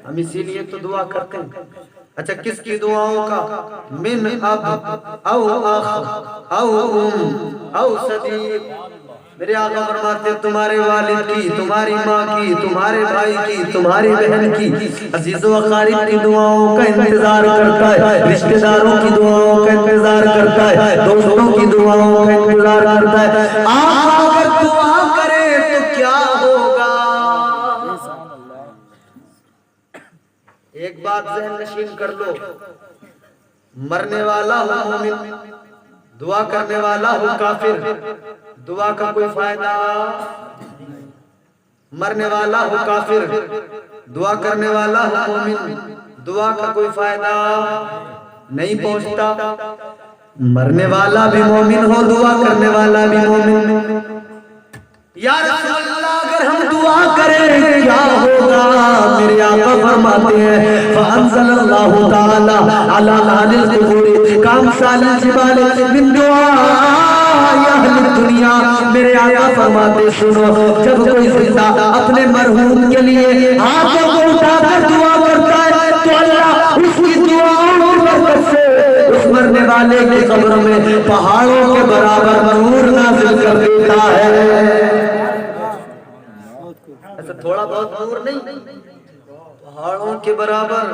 ہم اسی لیے تو دعا کرتے ہیں اچھا کس کی دعاؤں کا من اب او اخ او ام او صدیق میرے آقا فرماتے ہیں تمہارے والد کی تمہاری ماں کی تمہارے بھائی کی تمہاری بہن کی عزیز و اقارب کی دعاؤں کا انتظار کرتا ہے رشتہ داروں کی دعاؤں کا انتظار کرتا ہے دوستوں کی دعاؤں کا انتظار کرتا ہے آقا اگر دعا کرے تو کیا ہوگا ایک بات ذہن نشین کر لو مرنے والا ہو مومن دعا کرنے والا ہو کافر دعا کا کوئی فائدہ مرنے والا ہو کافر دعا کرنے والا ہو مومن دعا کا کوئی فائدہ نہیں پہنچتا مرنے والا بھی مومن ہو دعا کرنے والا بھی مومن یا رسول اللہ اگر ہم دعا کریں کیا ہوگا میرے آقا فرماتے ہیں فَأَنزَلَ اللَّهُ تَعَالَى عَلَى أَهْلِ الْقُبُورِ كَأَمْثَالِ الْجِبَالِ مِنْ دُعَاءِ أَهْلِ الدُّنْيَا میرے آقا فرماتے سنو جب کوئی زندہ اپنے مرحوم کے لیے ہاتھوں کو اٹھا کر دعا کرتا ہے تو اللہ اس کی دعاؤں کی برکت سے اس مرنے والے کی قبر میں پہاڑوں کے برابر نور نازل کر دیتا ہے ایسا تھوڑا بہت نور نہیں پہاڑوں کے برابر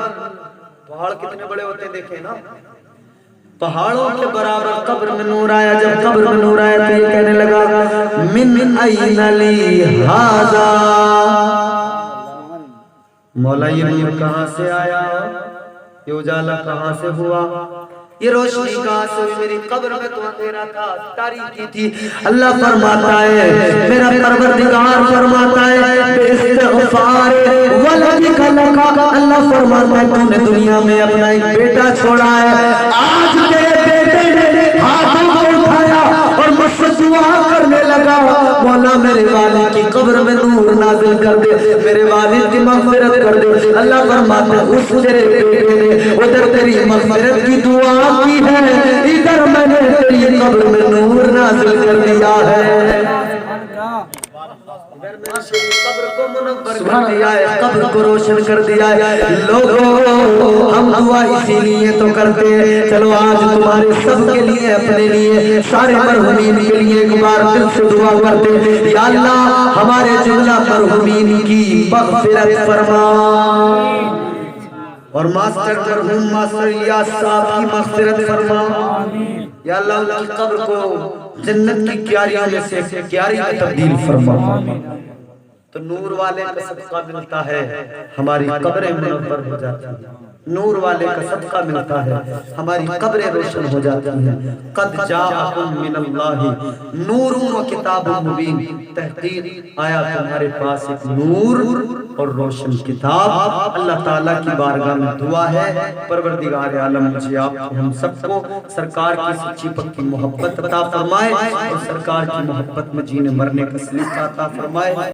پہاڑ کتنے بڑے ہوتے ہیں دیکھیں نا پہاڑوں کے برابر قبر میں نور آیا جب قبر میں نور آیا تو یہ کہنے لگا من این لی ھذا مولا یہ نور کہاں سے آیا یہ اجالا کہاں سے ہوا یہ روشنی کہاں سے ہوئی میری قبر میں تو اندھیرا تھا تاریکی تھی اللہ فرماتا ہے میرا پروردگار فرماتا ہے بے استغفار ولدک لک اللہ فرماتا ہے تو نے دنیا میں اپنا ایک بیٹا چھوڑا ہے آج تیرے بیٹے نے ہاتھوں کو اٹھایا اور مجھ سے دعا کرنے لگا مولا میرے والد کی قبر میں نور نازل کر دے میرے والد کی مغفرت کر دے اللہ فرماتا ہے اس تیرے بیٹے نے ادھر تیری مغفرت کی دعا کی ہے ادھر میں نے تیری قبر میں نور نازل کر دیا ہے قبر کو منور کر دیا ہے قبر کو روشن کر دیا ہے لوگوں ہم دعا اسی لیے تو کرتے ہیں چلو آج تمہارے سب کے لیے اپنے لیے سارے مرحومین کے لیے ایک بار دل سے دعا کرتے ہیں یا اللہ ہمارے جملہ مرحومین کی مغفرت فرما اور ماسٹر مرحوم ماسٹر الیاس صاحب کی مغفرت فرما یا اللہ ان کی قبر کو جنت کی کیاریوں میں سے کیاری میں تبدیل فرما تو نور والے کا صدقہ ملتا ہے ہماری قبریں منور ہو جاتی ہیں نور والے کا صدقہ ملتا ہے ہماری قبریں روشن ہو جاتی ہیں قد جاءکم من اللہ نور و کتاب مبین تحقیق آیا تمہارے پاس ایک نور اور روشن کتاب اللہ تعالیٰ کی بارگاہ میں دعا ہے پروردگار عالم مجھے آپ ہم سب کو سرکار کی سچی پکی محبت عطا فرمائے اور سرکار کی محبت میں جینے مرنے کا سلیقہ عطا فرمائے